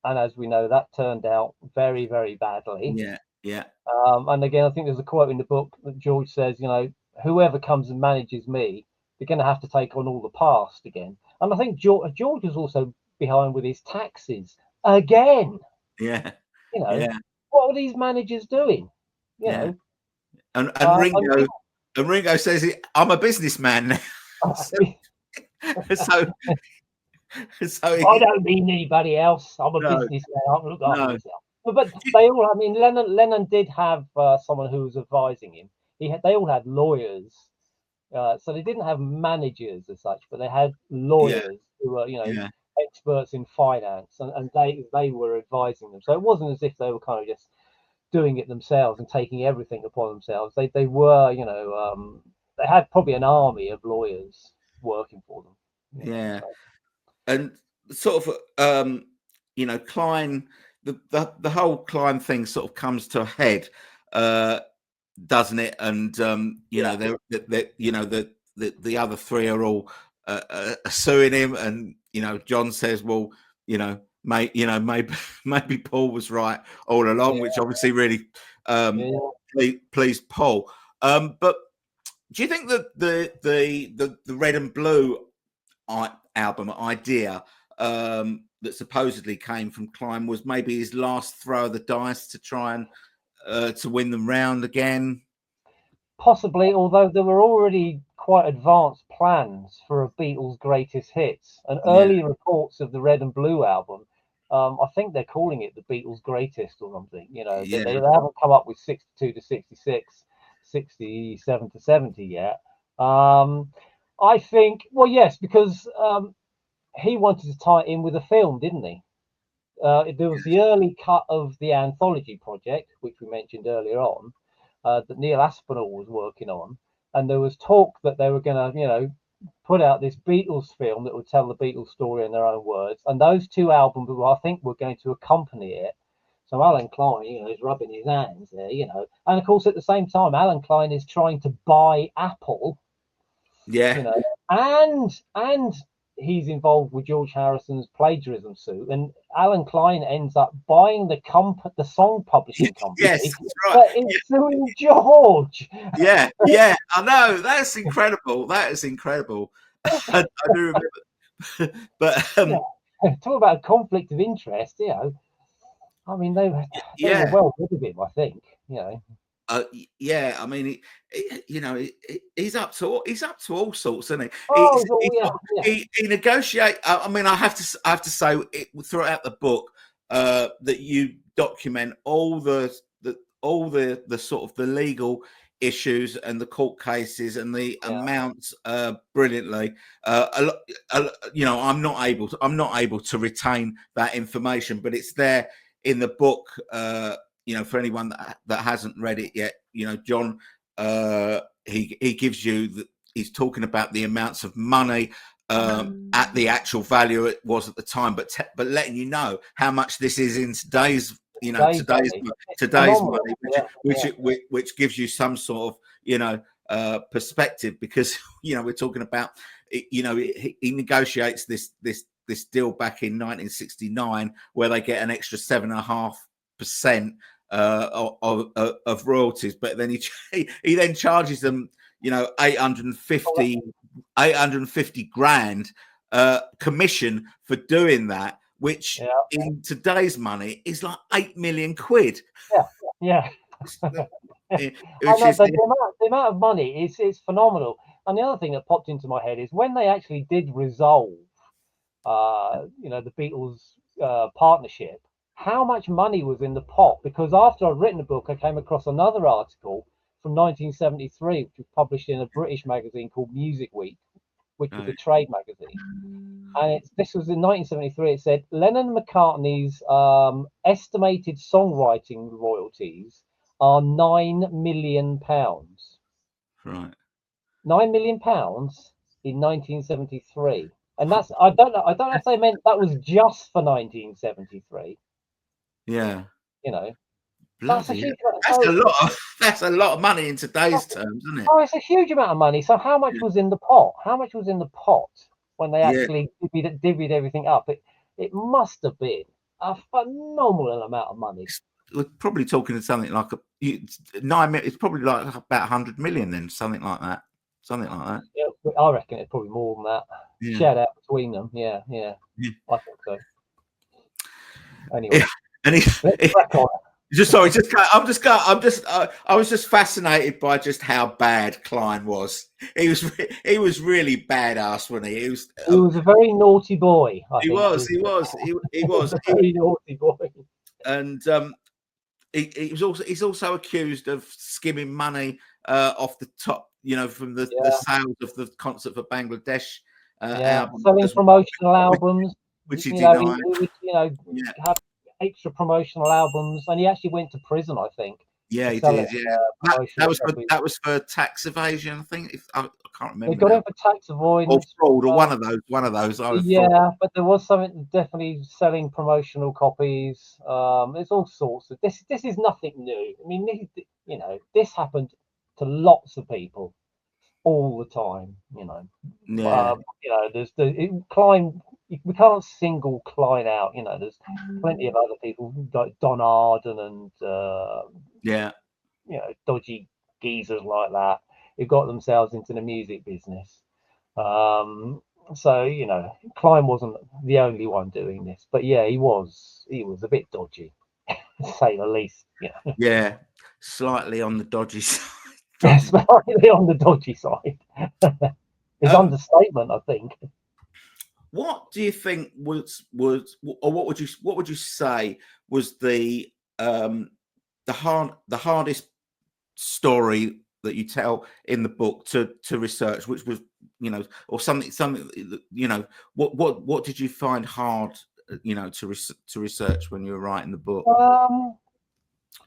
and as we know, that turned out very, very badly. yeah, yeah, And again, I think there's a quote in the book that George says, whoever comes and manages me, they're going to have to take on all the past again. And I think George was also behind with his taxes again. Yeah. You know, Yeah. what are these managers doing? You Yeah. know, And and Ringo says, I'm a businessman now. so, so so I he, don't mean anybody else. I'm a no, businessman. I can look after no. myself. But they all. I mean, Lennon did have someone who was advising him. They all had lawyers, so they didn't have managers as such, but they had Yeah. lawyers who were, Yeah. experts in finance, and they were advising them. So it wasn't as if they were kind of just doing it themselves and taking everything upon themselves. They were, they had probably an army of lawyers working for them. Yeah. So. And sort of, Klein, the whole Klein thing sort of comes to a head, doesn't it? And Yeah. the other three are all suing him, and John says, well, maybe Paul was right all along, Yeah. which obviously really Yeah. pleased Paul. But do you think that the Red and Blue album idea that supposedly came from Klein was maybe his last throw of the dice to try and to win them round again? Possibly, although there were already quite advanced plans for a Beatles greatest hits, and Yeah, early reports of the Red and Blue album. I think they're calling it the Beatles greatest or something. They yeah, haven't come up with 62 to 66, 67 to 70 yet. I think, well, yes, because he wanted to tie it in with a film, didn't he? There was the early cut of the anthology project, which we mentioned earlier on, that Neil Aspinall was working on, and there was talk that they were going to, put out this Beatles film that would tell the Beatles story in their own words, and those two albums, I think, were going to accompany it. So Alan Klein, is rubbing his hands there, and of course at the same time, Alan Klein is trying to buy Apple, yeah, you know, and he's involved with George Harrison's plagiarism suit, and Alan Klein ends up buying the song publishing yes, company that's right. that is suing George. Yeah, yeah, I know. That's incredible. That is incredible. I do remember, but Yeah, talk about a conflict of interest. I mean they were yeah. well rid of him. I think. Yeah, I mean, he's up to all sorts, isn't he? Oh, yeah, yeah, He negotiate. I mean, I have to say it, throughout the book that you document all the sort of the legal issues and the court cases and the yeah. amounts brilliantly. I'm not able to retain that information, but it's there in the book. For anyone that hasn't read it yet, John, he gives you he's talking about the amounts of money at the actual value it was at the time, but letting you know how much this is in today's Today's money, it's today's phenomenal. money, Yeah, yeah, which gives you some sort of perspective, because we're talking about he negotiates this deal back in 1969 where they get an extra 7.5% of royalties, but then he then charges them 850 grand commission for doing that, which yeah, in today's money is like 8 million quid. yeah, yeah. I Which know is the amount of money is phenomenal. And the other thing that popped into my head is when they actually did resolve, the Beatles partnership, how much money was in the pot? Because after I'd written the book, I came across another article from 1973, which was published in a British magazine called Music Week, which was a right, trade magazine. And this was in 1973. It said Lennon and McCartney's estimated songwriting royalties are £9 million. right. £9 million in 1973, and that's I don't know if they meant that was just for 1973. Yeah, You know, that's a bloody hell. huge amount. That's a So lot of that's a lot of money in today's terms, isn't it? oh, it's a huge amount of money. So how much was in the pot? How much was in the pot when they Yeah, actually divvied everything up? It must have been a phenomenal amount of money. we're probably talking something like 9 million. It's probably like about 100 million then, something like that. Something like that. Yeah, I reckon it's probably more than that. Yeah. Shout out between them. Yeah. I think so. Anyway, Yeah. And let's crack on. I was just fascinated by just how bad Klein was. He was really badass when he was. He was a very naughty boy. He was. A very naughty boy. And he's also accused of skimming money off the top, from the sales of the concert for Bangladesh album, selling promotional albums, which he he denied. would, have extra promotional albums, and he actually went to prison, I think. Yeah, he did. Yeah, that was for tax evasion, I think. I can't remember. They got him for tax avoidance, or fraud, or one of those. But there was something definitely selling promotional copies. There's all sorts of this. This is nothing new. I mean, this happened to lots of people all the time. There's Klein. We can't single Klein out. There's plenty of other people like Don Arden and dodgy geezers like that who got themselves into the music business. So Klein wasn't the only one doing this, but yeah, he was a bit dodgy, to say the least. Yeah, slightly on the dodgy side. Slightly on the dodgy side. It's understatement, I think. What do you think was or what would you say was the hardest story that you tell in the book to research, which was or something what did you find hard to research when you were writing the book?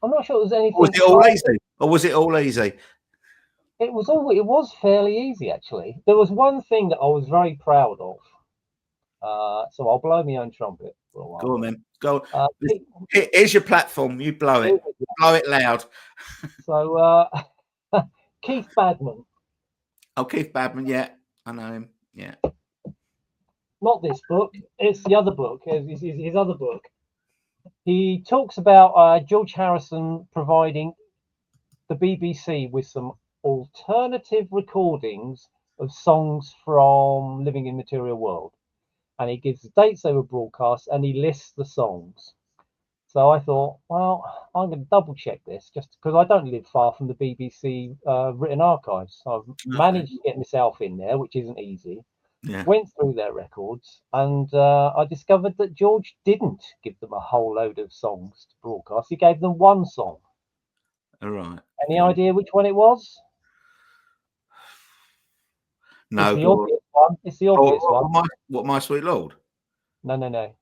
I'm not sure it was anything. Was it all easy? It was fairly easy, actually. There was one thing that I was very proud of. So I'll blow my own trumpet for a while. Go on, man. Go on. Here's your platform. You blow it. Blow it loud. So Keith Badman. Oh, Keith Badman. Yeah, I know him. Yeah. Not this book. It's the other book. His other book. He talks about George Harrison providing the BBC with some alternative recordings of songs from Living in Material World. And he gives the dates they were broadcast and he lists the songs. So I thought, well, I'm going to double check this just because I don't live far from the BBC written archives. So I've managed to get myself in there, which isn't easy. Yeah. Went through their records and I discovered that George didn't give them a whole load of songs to broadcast. He gave them one song. All right. Any idea which one it was? No. It's the obvious one. It's the obvious one. What, My Sweet Lord? No.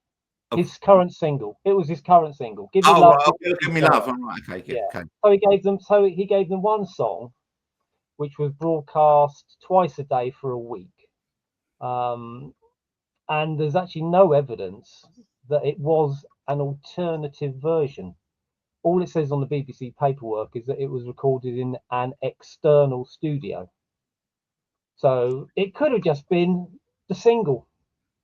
His current single. It was his current single. Give Me Love. Give Me Love. All right. Okay. Yeah. Okay. So he gave them one song, which was broadcast twice a day for a week. And there's actually no evidence that it was an alternative version. All it says on the BBC paperwork is that it was recorded in an external studio. So it could have just been the single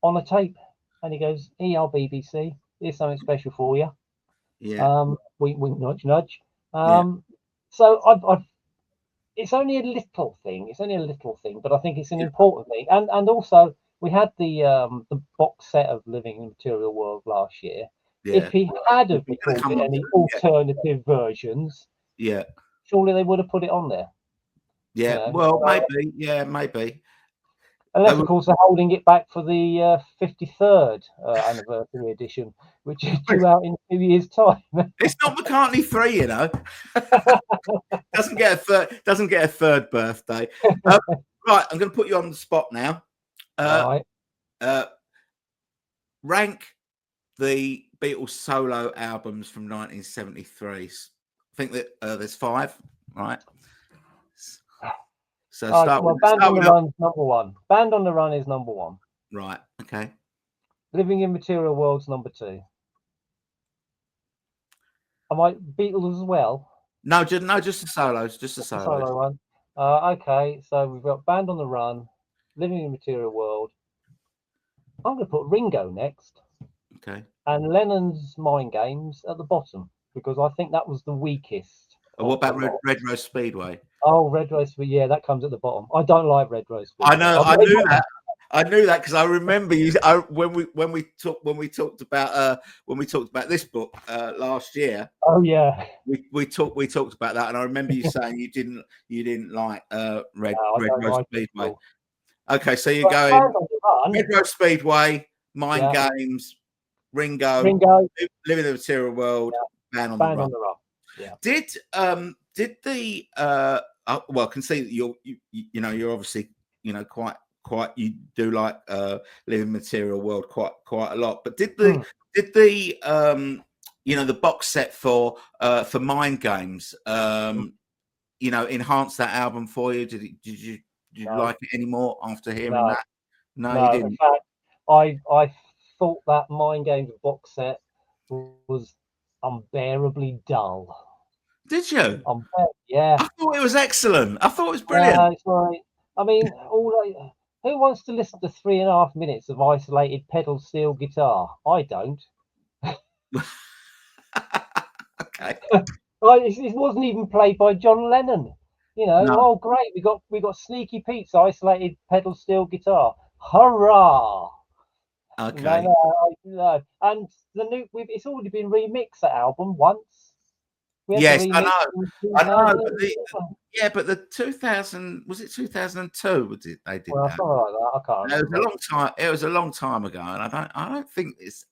on a tape. And he goes, "Here, BBC, here's something special for you." Yeah. Wink, wink, nudge, nudge. So it's only a little thing. It's only a little thing, but I think it's an important thing. And also we had the box set of Living in Material World last year. Yeah. If he had have recorded any alternative versions, surely they would have put it on there. Yeah, well, maybe. Yeah, maybe. Unless, of course, they're holding it back for the 53rd anniversary edition, which is due out in 2 years' time. It's not McCartney 3, you know. Doesn't get a third birthday. Right, I'm going to put you on the spot now. Right. Rank the Beatles solo albums from 1973. I think that there's 5, right? So Band on the Run's number 1. Band on the Run is number 1. Right. Okay. Living in Material World's number 2. Am I Beatles as well? No, just the solos. Just the solos. Solo one. Okay, so we've got Band on the Run, Living in Material World. I'm going to put Ringo next. Okay. And Lennon's Mind Games at the bottom, because I think that was the weakest What of the about lot. Red Rose Speedway? Oh, Red Rose, yeah, that comes at the bottom. I don't like Red Rose I Speedway. know, I knew that because I remember you. When we talked about this book last year. Oh yeah, We talked about that, and I remember you saying you didn't like Red no, I don't Rose like it at Speedway. all. Okay, so you're But going Band on the Run, Red Rose Speedway, Mind yeah, Games, Ringo, Ringo, Living in the Material World, yeah, Man on the Band Run. on the Run, yeah. Did the well, I can see that you know you're obviously quite you do like Living Material World quite a lot, but did Hmm. the the box set for Mind Games enhance that album for you? Did you No, like it anymore after hearing no, that? No, you no. In didn't. fact, I thought that Mind Games box set was unbearably dull. Did you? Yeah, I thought it was excellent. I thought it was yeah. brilliant. It's like, I mean, who wants to listen to 3.5 minutes of isolated pedal steel guitar? I don't. Okay. It wasn't even played by John Lennon. No. Oh great, we got Sneaky Pete's isolated pedal steel guitar. Hurrah! No, Okay. no, no. And it's already been remixed, that album, once. We had the Yes, I remix know. in I know, 2000. but the 2000 was it 2002? They did Well, that? something like that. I can't It was a remember. long time. It was a long time ago, and I don't think it's.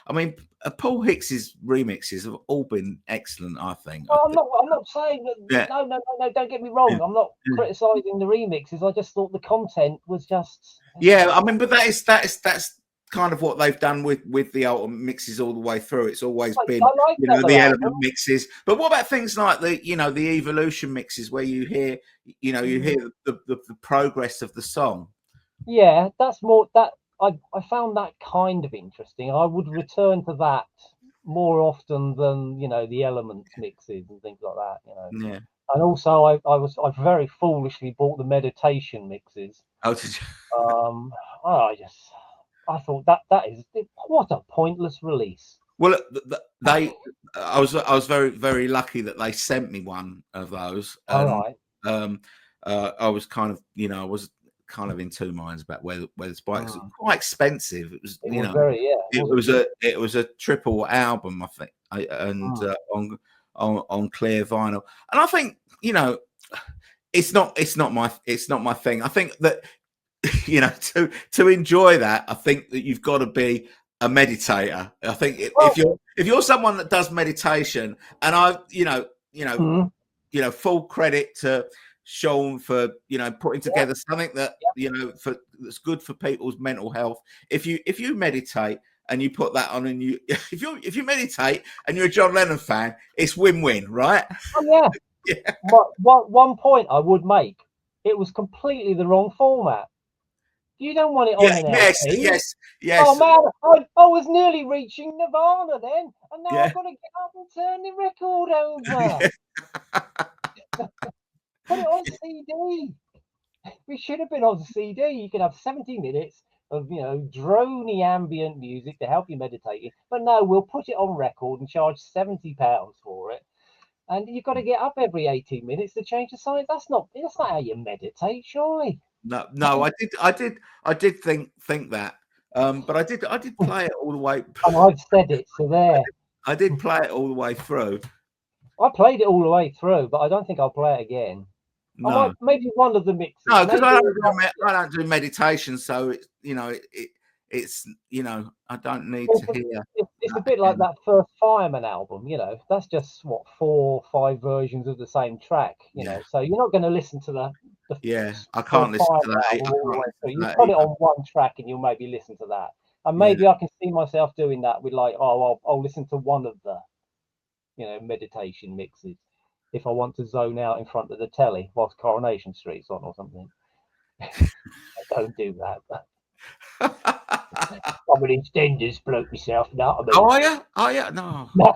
I mean, Paul Hicks's remixes have all been excellent. I think. I Well, think. I'm not saying that. Yeah. No, no, no, no. Don't get me Yeah. wrong. I'm not criticizing the remixes. I just thought the content was just. Yeah, I mean, but that's kind of what they've done with the ultimate mixes all the way through. It's always been, I like the other the element album. mixes. But what about things like the evolution mixes where you hear, you hear the progress of the song? Yeah, that's more that I found that kind of interesting. I would return to that more often than the Elements mixes and things like that. Yeah. And also, I very foolishly bought the meditation mixes. Oh, did you? Um, I thought that is what a pointless release. Well, I was very lucky that they sent me one of those, All and right. um, I was kind of, I was kind of in two minds about whether to buy it. 'Cause it was quite expensive. It was, It was very, yeah, it was a bit. it was a triple album, I think, and Mm. on clear vinyl, and I think it's not my thing. I think that to enjoy that, I think that you've got to be a meditator. I think Well, if you're someone that does meditation, and I mm, full credit to Sean for putting yeah, together something that yeah. that's good for people's mental health. If you meditate and you put that on, and you if you meditate and you're a John Lennon fan, it's win-win, right? Oh yeah. Yeah, But one point I would make, it was completely the wrong format. You don't want it yeah, on an yes, LP. yes, Oh yes, man, I was nearly reaching Nirvana then, and now yeah. I've got to get up and turn the record over. Put it on CD. We should have been on CD. You can have 70 minutes of drony ambient music to help you meditate. But no, we'll put it on record and charge £70 for it. And you've got to get up every 18 minutes to change the side. That's not how you meditate, surely. No, no, I did think that, but I did play it all the way. And I've said it, so there. I did play it all the way through. I played it all the way through, but I don't think I'll play it again. I might, No, maybe one of the mixes. no, because Maybe I don't do meditation, so it's I don't need it's to hear it's a that bit like again. that first Fireman album. That's just what 4 or 5 versions of the same track. Yeah, So you're not going to listen to the yeah, I full can't listen to Fireman that. I album all the can't way listen through. to You that put it either. on one track and you'll maybe listen to that. And Yeah, maybe I can see myself doing that with like, I'll listen to one of the meditation mixes if I want to zone out in front of the telly whilst Coronation Street's on or something. I don't do that. But I'm an extenders bloke myself, you know what I oh, mean? are you? Oh, yeah, no. No,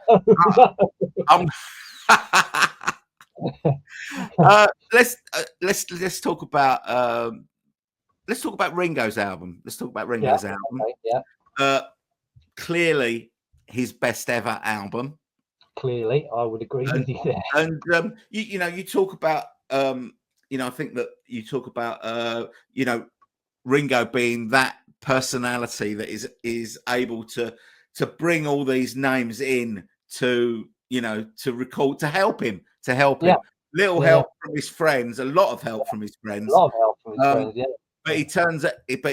I'm let's talk about Ringo's album. Let's talk about yeah, Ringo's album. okay, yeah. Uh, Clearly his best ever album. clearly, I would agree And with you there. you talk about I think that you talk about Ringo being that personality that is able to bring all these names in to record, to help Yeah, him. Little yeah, yeah. help from his friends, a lot of help from his A friends. lot of help from his Um, friends. Yeah, but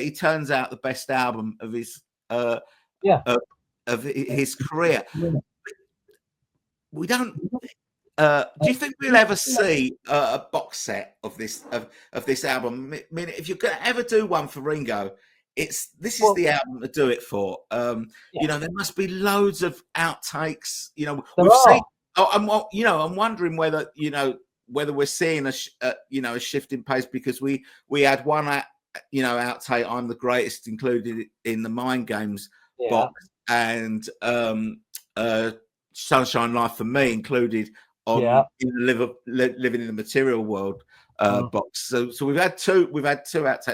he turns out the best album of his uh, yeah. of, of his career. Yeah. We don't. Do you think we'll ever see a box set of this album? I mean, if you're going to ever do one for Ringo, this is Well, the album to do it for. yeah, There must be loads of outtakes. there We've seen. are. Oh, I'm wondering whether we're seeing a shift in pace, because we had one outtake, "I'm the Greatest," included in the Mind Games Yeah, box, and "Sunshine Life for Me" included yeah. on living in the material world Mm, box. So we've had two outtakes.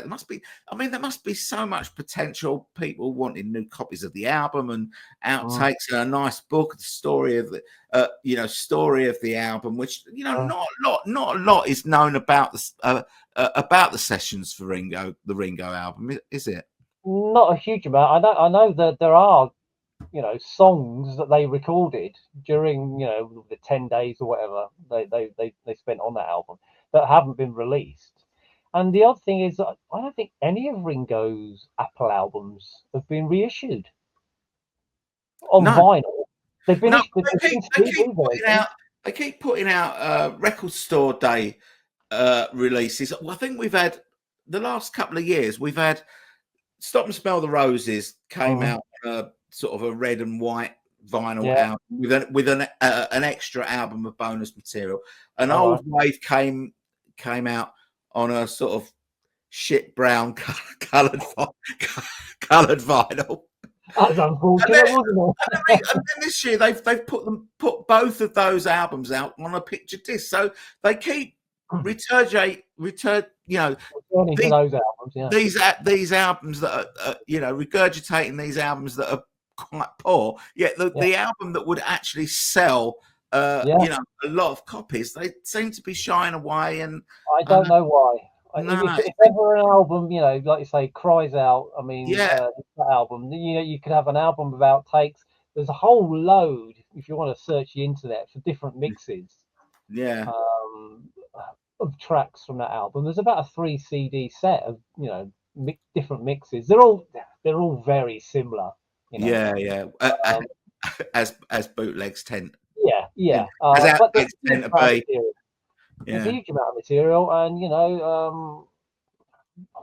There must be so much potential, people wanting new copies of the album and mm, outtakes, and a nice book, the story of the album, which mm. not a lot is known about the sessions for the Ringo album, is it? Not a huge amount. I know that there are, songs that they recorded during, the 10 days or whatever they spent on that album that haven't been released. And the odd thing is that I don't think any of Ringo's Apple albums have been reissued on No, vinyl. They've been no, issued, they've they been keep they keep CD putting versions. out they keep putting out record store day releases. Well, I think we've had the last couple of years. We've had "Stop and Smell the Roses" came Mm, out sort of a red and white vinyl yeah, album with an extra album of bonus material. An all right. Old Wave came out on a sort of shit brown coloured coloured vinyl. That's And then, unfortunate, wasn't and then this year they've put both of those albums out on a picture disc. So they keep it? return. Returning to These those albums, yeah. these albums that are regurgitating these albums that are quite poor. Yet Yeah, the album that would actually sell, yeah. a lot of copies, they seem to be shying away. And I uh, don't know why. no, If ever an album, like you say, cries out, I mean, yeah, that album, you could have an album of outtakes. There's a whole load, if you want to search the internet for different mixes yeah, um, of tracks from that album. There's about a 3 CD set of, different mixes. They're all very similar, you know. yeah. Um, As bootlegs yeah, tend yeah. as But there's outtakes a huge tend to amount of be. material. There's a Yeah, huge amount of material, and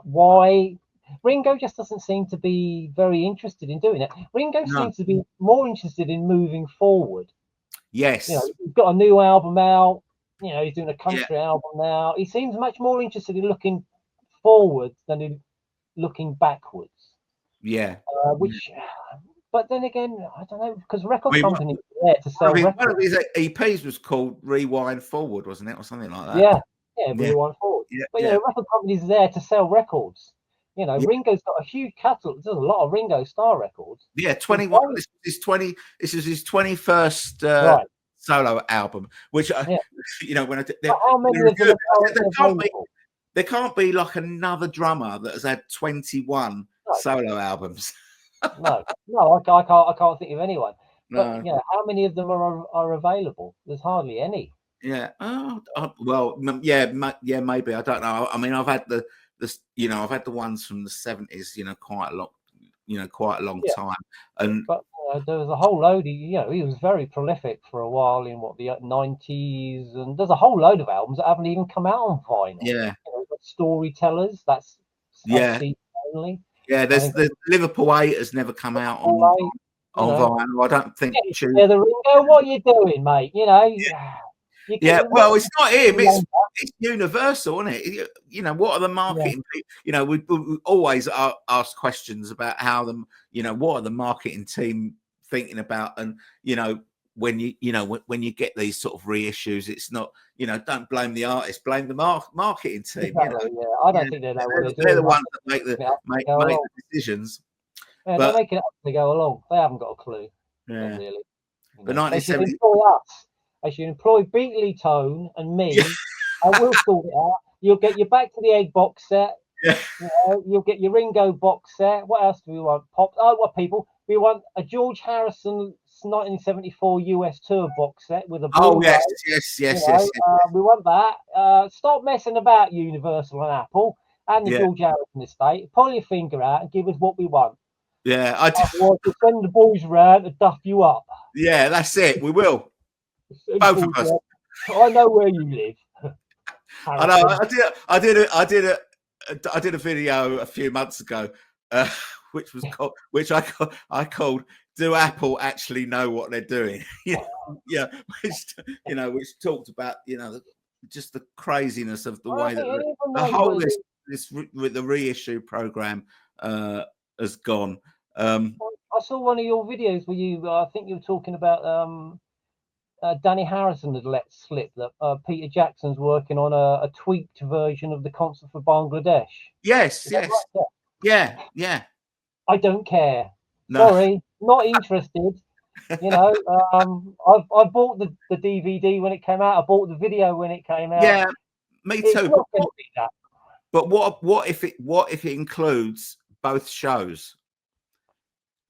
why Ringo just doesn't seem to be very interested in doing it. Ringo no, seems to be more interested in moving forward. yes, He's got a new album out. He's doing a yeah, country album now. He seems much more interested in looking forwards than in looking backwards. yeah. Which, but then again, I don't know, because I record mean, companies are there to sell one of records. his EPs was called Rewind Forward, wasn't it, or something like that? Yeah, yeah, Yeah, rewind forward. yeah, But yeah, record companies are there to sell records. yeah. Ringo's got a huge catalog. There's a lot of Ringo Starr records. Yeah, He's 21. very This is his 21st right. solo album, which Yeah. when But how many they're of them are good. currently available? There can't be like another drummer that has had 21 No, solo albums. no. I can't think of anyone. But No. how many of them are available? There's hardly any. Yeah. Well, yeah, maybe. I don't know. I mean, I've had I've had the ones from the 70s, quite a lot, quite a long Yeah. time. And But there was a whole load. He was very prolific for a while in the 90s, and there's a whole load of albums that haven't even come out on vinyl. yeah, Storytellers, that's yeah, CD only. yeah. I There's think the Liverpool 8 has never come out all right, on vinyl. I don't think. get it together, Ringo. What are you doing, mate? You Yeah, can, well, it's not him. It's longer. universal, isn't it? What are the Yeah, marketing? We always ask questions about how what are the marketing team thinking about, and when when you get these sort of reissues, it's not don't blame the artist, blame the marketing team. exactly. Yeah, I don't think they know what they're They're doing. the ones that They up as they go make along. the decisions. Yeah, they're But making it up as they go along. They haven't got a clue, not yeah, really. You But know, they should 1970, employ us. They should employ Beatley Tone and yeah, me, and we'll sort it out. You'll get your Back to the Egg box set. yeah. You know, you'll get your Ringo box set. What else do we want? Pop. Oh, what people? We want a George Harrison 1974 US tour box set with a Oh Blu-ray. yes, yes, You yes, yes, know, yes. we want that. Stop messing about, Universal and Apple and the Yeah, George Harrison estate. Pull your finger out and give us what we want. yeah. I do. Otherwise, we'll send the boys round to duff you up. Yeah, that's it. We will. Send the Both of boys us. round. I know where you live, I know. Harrison. I did a video a few months ago, which was called, I called "Do Apple Actually Know What They're Doing?" Yeah, yeah. Which talked about just the craziness of the I don't way think that any of them the knows whole what it is. with the reissue program has gone. I saw one of your videos where I think you were talking about Danny Harrison had let slip that Peter Jackson's working on a tweaked version of the concert for Bangladesh. Yes, Is that yes, right? yeah, yeah. I don't care. No, Sorry, not interested. You know, I bought the DVD when it came out. I bought the video when it came out. yeah, me It's too. not going to be that. But what if it includes both shows?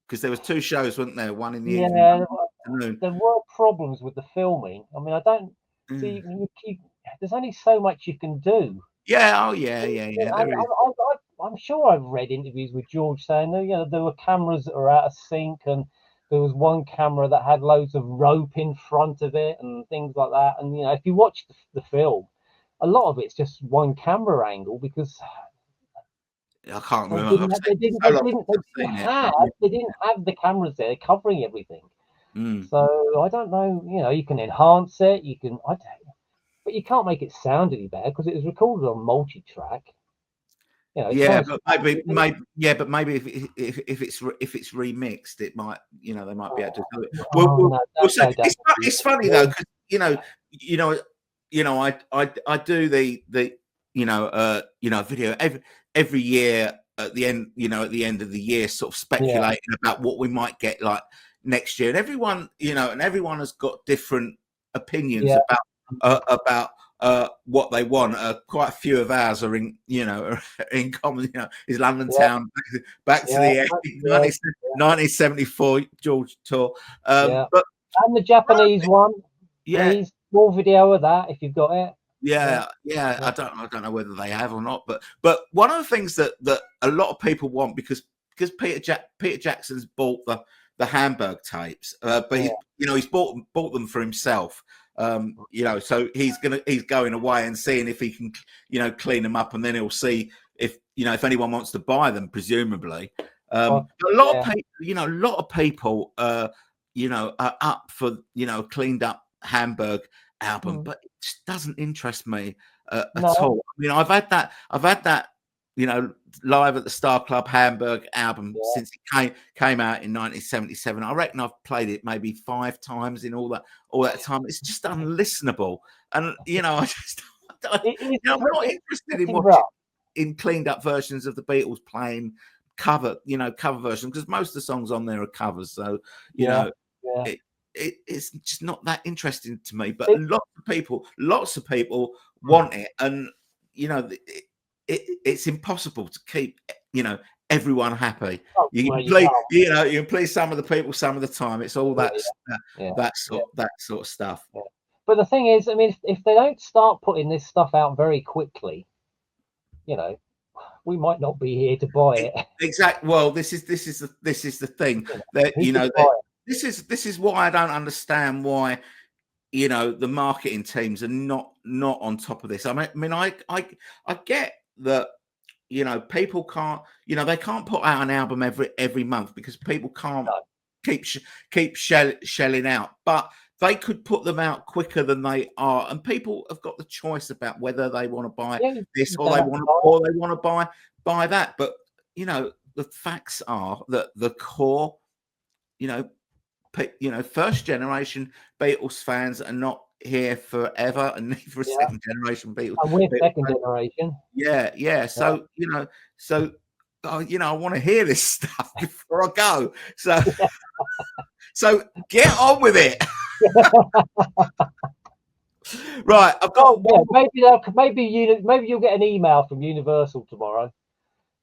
Because there was two shows, weren't there? One in the evening, Yeah, one in the afternoon. there were problems with the filming. I mean, I don't see. Mm. You keep. There's only so much you can do. Yeah. Oh, yeah, yeah, yeah. There is. I'm sure I've read interviews with George saying that there were cameras that were out of sync, and there was one camera that had loads of rope in front of it and things like that. And if you watch the film, a lot of it's just one camera angle because I can't they remember. didn't I've have, seen it so long since I've seen it. But they didn't have the cameras there covering everything. yeah. Mm. So I don't know. You can enhance it. You can, but you can't make it sound any better because it was recorded on multi-track. It Yeah, sounds. but maybe if it's remixed, it might they might be able to do it. Oh no, We'll don't see. go down. It's funny though because I do the video every year at the end of the year, sort of speculating about what we might get like next year, and everyone has got different opinions Yeah, about what they want. Quite a few of ours are in common. Is London yeah, Town back to yeah, the yeah, 1974 George tour. yeah. But And the Japanese one, yeah, please. More video of that if you've got it. yeah. I don't know whether they have or not, but one of the things that a lot of people want because Peter Jackson's bought the Hamburg tapes, but he's bought them for himself. So he's going away and seeing if he can clean them up, and then he'll see if anyone wants to buy them, presumably. A lot of people are up for cleaned up Hamburg album, but it just doesn't interest me at all. I mean, I've had that live at the Star Club Hamburg album since it came out in 1977. I reckon I've played it maybe 5 times in all that time. It's just unlistenable, and I'm not interested in watching in cleaned up versions of the Beatles playing cover versions because most of the songs on there are covers. So it's just not that interesting to me. But lots of people want it, and it's impossible to keep everyone happy. You can please some of the people some of the time. It's all that sort of stuff. Yeah. But the thing is, I mean, if they don't start putting this stuff out very quickly, we might not be here to buy it. Exactly. Well, this is the thing that this is why I don't understand why the marketing teams are not on top of this. I mean, I get that people can't they can't put out an album every month because people can't keep shelling out, but they could put them out quicker than they are, and people have got the choice about whether they want to buy this or they want to buy that. But the facts are that the core first generation Beatles fans are not here forever, and neither are second generation Beatles. And we're second generation. Yeah. So I want to hear this stuff before I go. So So get on with it. Right, I've got yeah, maybe you'll get an email from Universal tomorrow,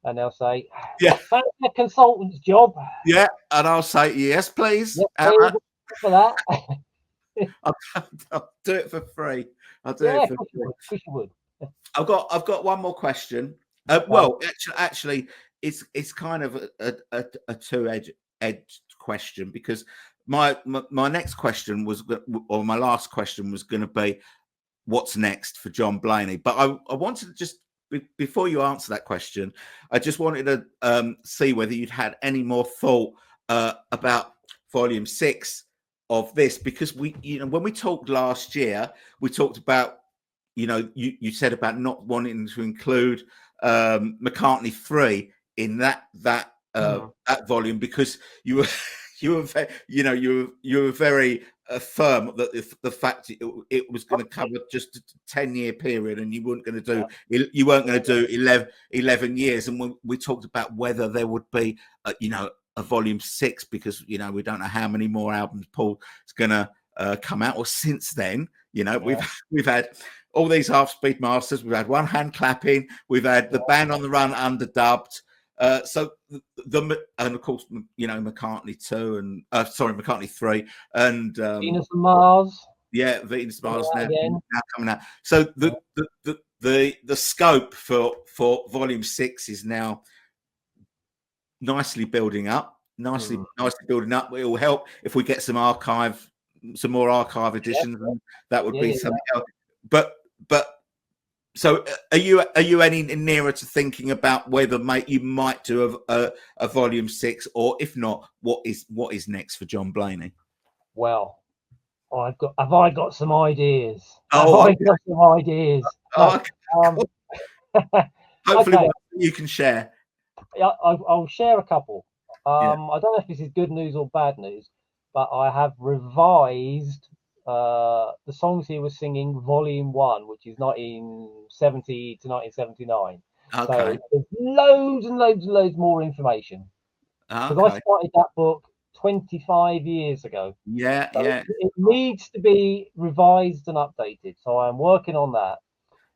and they'll say, yeah, "Fancy a consultant's job?" yeah, and I'll say yes, please. Yes, How please, much? for that. I'll, I'll do it for free. I'll do Yeah, it of for course you free. would. Of course you would. I've got one more question. Okay. Well, actually, it's kind of a two-edged question, because my next question was, or my last question was going to be, what's next for John Blaney? But I wanted to just, before you answer that question, I just wanted to see whether you'd had any more thought about volume 6 of this, because when we talked last year, we talked about, you said about not wanting to include McCartney 3 in that volume, because you were you were very firm that the fact it was going to cover just a 10-year period, and you weren't going to do 11 years. And when we talked about whether there would be a volume 6, because we don't know how many more albums Paul is going to come out. Or since then, we've had all these half-speed masters, we've had one hand clapping, we've had the Band on the Run underdubbed. So and of course, McCartney 2 and McCartney 3 and Venus and Mars. yeah, Venus Mars now Again. coming out. So the scope for volume 6 is now nicely building up. Nicely building up. It will help if we get some more archive editions, and that would be something else. But so are you any nearer to thinking about whether you might do a volume 6, or if not, what is next for John Blaney? Well, have I got some ideas? Oh, I got some ideas? No, hopefully okay. you can share. I'll share a couple. Yeah. I don't know if this is good news or bad news, but I have revised the songs he was singing, Volume 1, which is 1970 to 1979. Okay. So there's loads and loads and loads more information. Because I started that book 25 years ago. Yeah, so yeah. It needs to be revised and updated. So I'm working on that.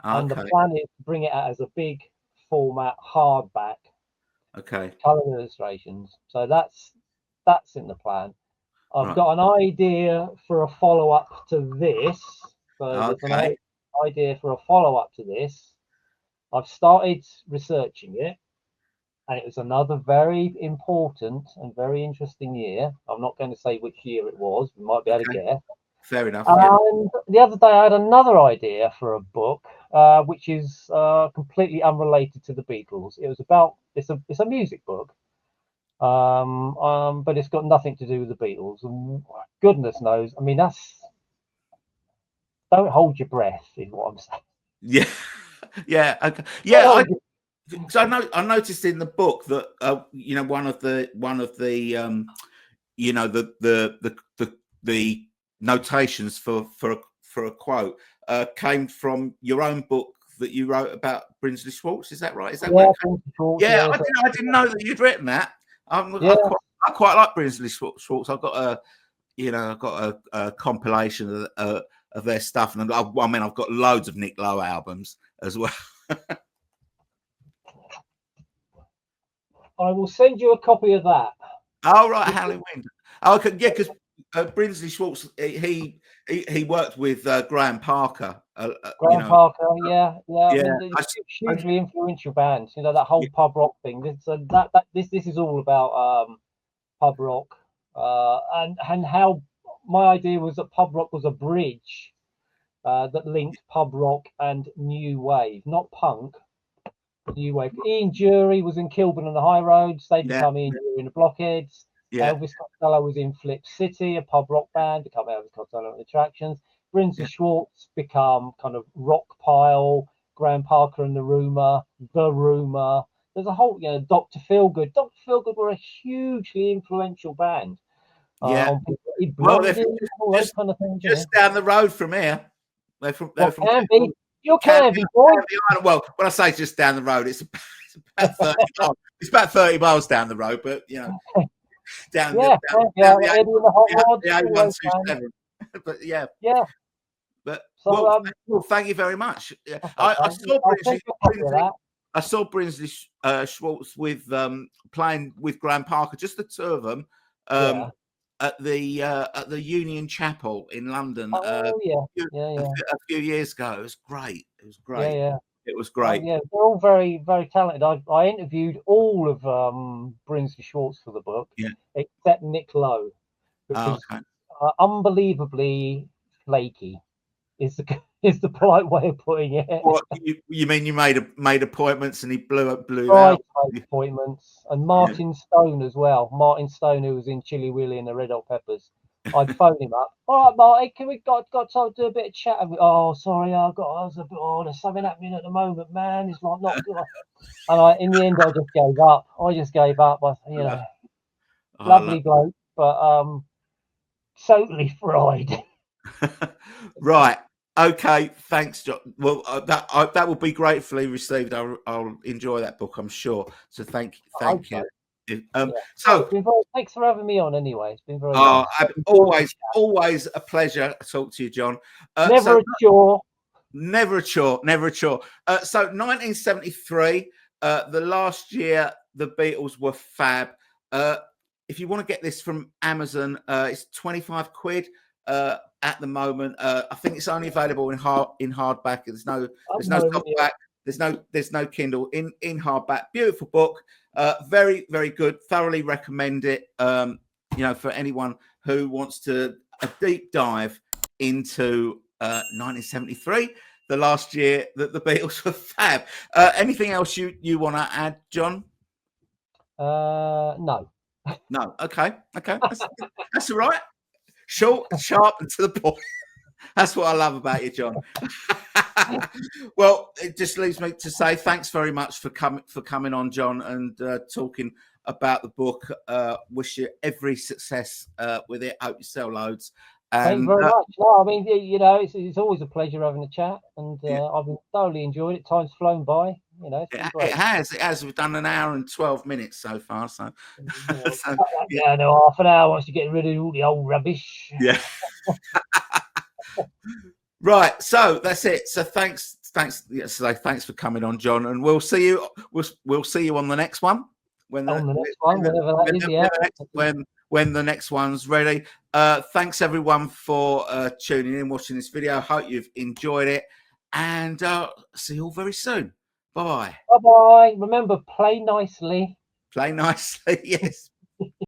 Okay. And the plan is to bring it out as a big format hardback. Okay. Color illustrations. So that's in the plan. I've Right. got an idea for a follow-up to this. So there's an idea for a follow-up to this. I've started researching it, and it was another very important and very interesting year. I'm not going to say which year it was. We might be able to guess. Fair enough. And the other day I had another idea for a book, which is completely unrelated to the Beatles. It was about it's a music book, but it's got nothing to do with the Beatles. And goodness knows, I mean, don't hold your breath, is what I'm saying. Yeah, yeah, okay. Yeah. So I noticed in the book that one of the the notations for a quote came from your own book that you wrote about Brinsley Schwarz. Is that right? Is that yeah? I didn't know that you'd written that. I quite like Brinsley Schwarz. I've got a compilation of their stuff, and I've got loads of Nick Lowe albums as well. I will send you a copy of that. Oh, right, Howling Wind. Oh, okay, yeah, because Brinsley Schwarz, he worked with Graham Parker. Parker, yeah. I mean, hugely influential band. That whole pub rock thing. This is all about pub rock, and how my idea was that pub rock was a bridge that linked pub rock and new wave, not punk. New wave. Ian Dury was in Kilburn and the High Roads. They become Ian Dury and the Blockheads. Yeah. Elvis Costello was in Flip City, a pub rock band, become Elvis Costello and the Attractions. Brinsley Schwarz become kind of rock pile. Graham Parker and the Rumour. There's a whole, Dr. Feelgood. Dr. Feelgood were a hugely influential band. On people. Well, they're just, kind of things, just down the road from here. They're from Canby. You're Canby, boy. Well, when I say just down the road, it's about 30 miles. It's about 30 miles down the road, but down Yeah, yeah, the Eddie and the Hot Rods, A one always two fun. seven. But yeah, Yeah. but So well, thank you very much. Yeah, that's I okay. saw I'll send you a copy of that. I saw Brinsley Schwartz with playing with Graham Parker, just the two of them, um, Yeah. at the Union Chapel in London Oh yeah. few- Yeah, yeah. a few years ago. It was great. It was Yeah, great. yeah. It was Oh great. yeah, they're all very, very talented. I interviewed all of Brinsley Schwartz for the book, Yeah. except Nick Lowe, which Oh, was okay. unbelievably flaky. Is the is the polite way of putting it. What you mean? You made appointments and he blew Tried out. to make appointments, and Yeah. Martin Stone as well. Martin Stone, who was in Chilly Willy and the Red Hot Peppers. I'd phone him up. All right, Martin, can we got time to do a bit of chat? Oh, sorry, I was a bit. Oh, there's something happening at the moment, man. It's like not good. And in the end, I just gave up. You know, I love lovely bloke, but totally fried. Right. Okay. Thanks, John. Well, that will be gratefully received. I'll enjoy that book, I'm sure. So I hope thank so. you. Yeah. Oh, So, thanks for having me on. Anyway, it's been very nice. I've enjoyed the chat. always a pleasure to talk to you, John. So Never a chore. never a chore, never a chore. So 1973, the last year the Beatles were fab. If you want to get this from Amazon, it's 25 quid at the moment. I think it's only available in hardback. There's no Yeah. softback. There's no Kindle in hardback. Beautiful book. Very very good. Thoroughly recommend it. For anyone who wants to a deep dive into 1973, the last year that the Beatles were fab. Anything else you want to add, John? No. No. Okay. That's all right. Short, sharp, and to the point. That's what I love about you, John. Well, it just leaves me to say thanks very much for coming on, John, and talking about the book. Wish you every success with it. Hope you sell loads. Thank you And very much. No, I mean, it's always a pleasure having a chat, and yeah, I've thoroughly enjoyed it. Time's flown by. It's been it great. has. It has. We've done an hour and 12 minutes so far. So, so Cut that yeah, down to half an hour once you get rid of all the old rubbish. yeah. Right. So that's it. So thanks. Yeah, so thanks for coming on, John, and we'll see you. We'll see you on the next one On the next one, whenever that is, yeah. When the next one's ready. Thanks everyone for tuning in, watching this video. Hope you've enjoyed it, and see you all very soon. Bye. Bye bye. Remember, play nicely. Play nicely. Yes.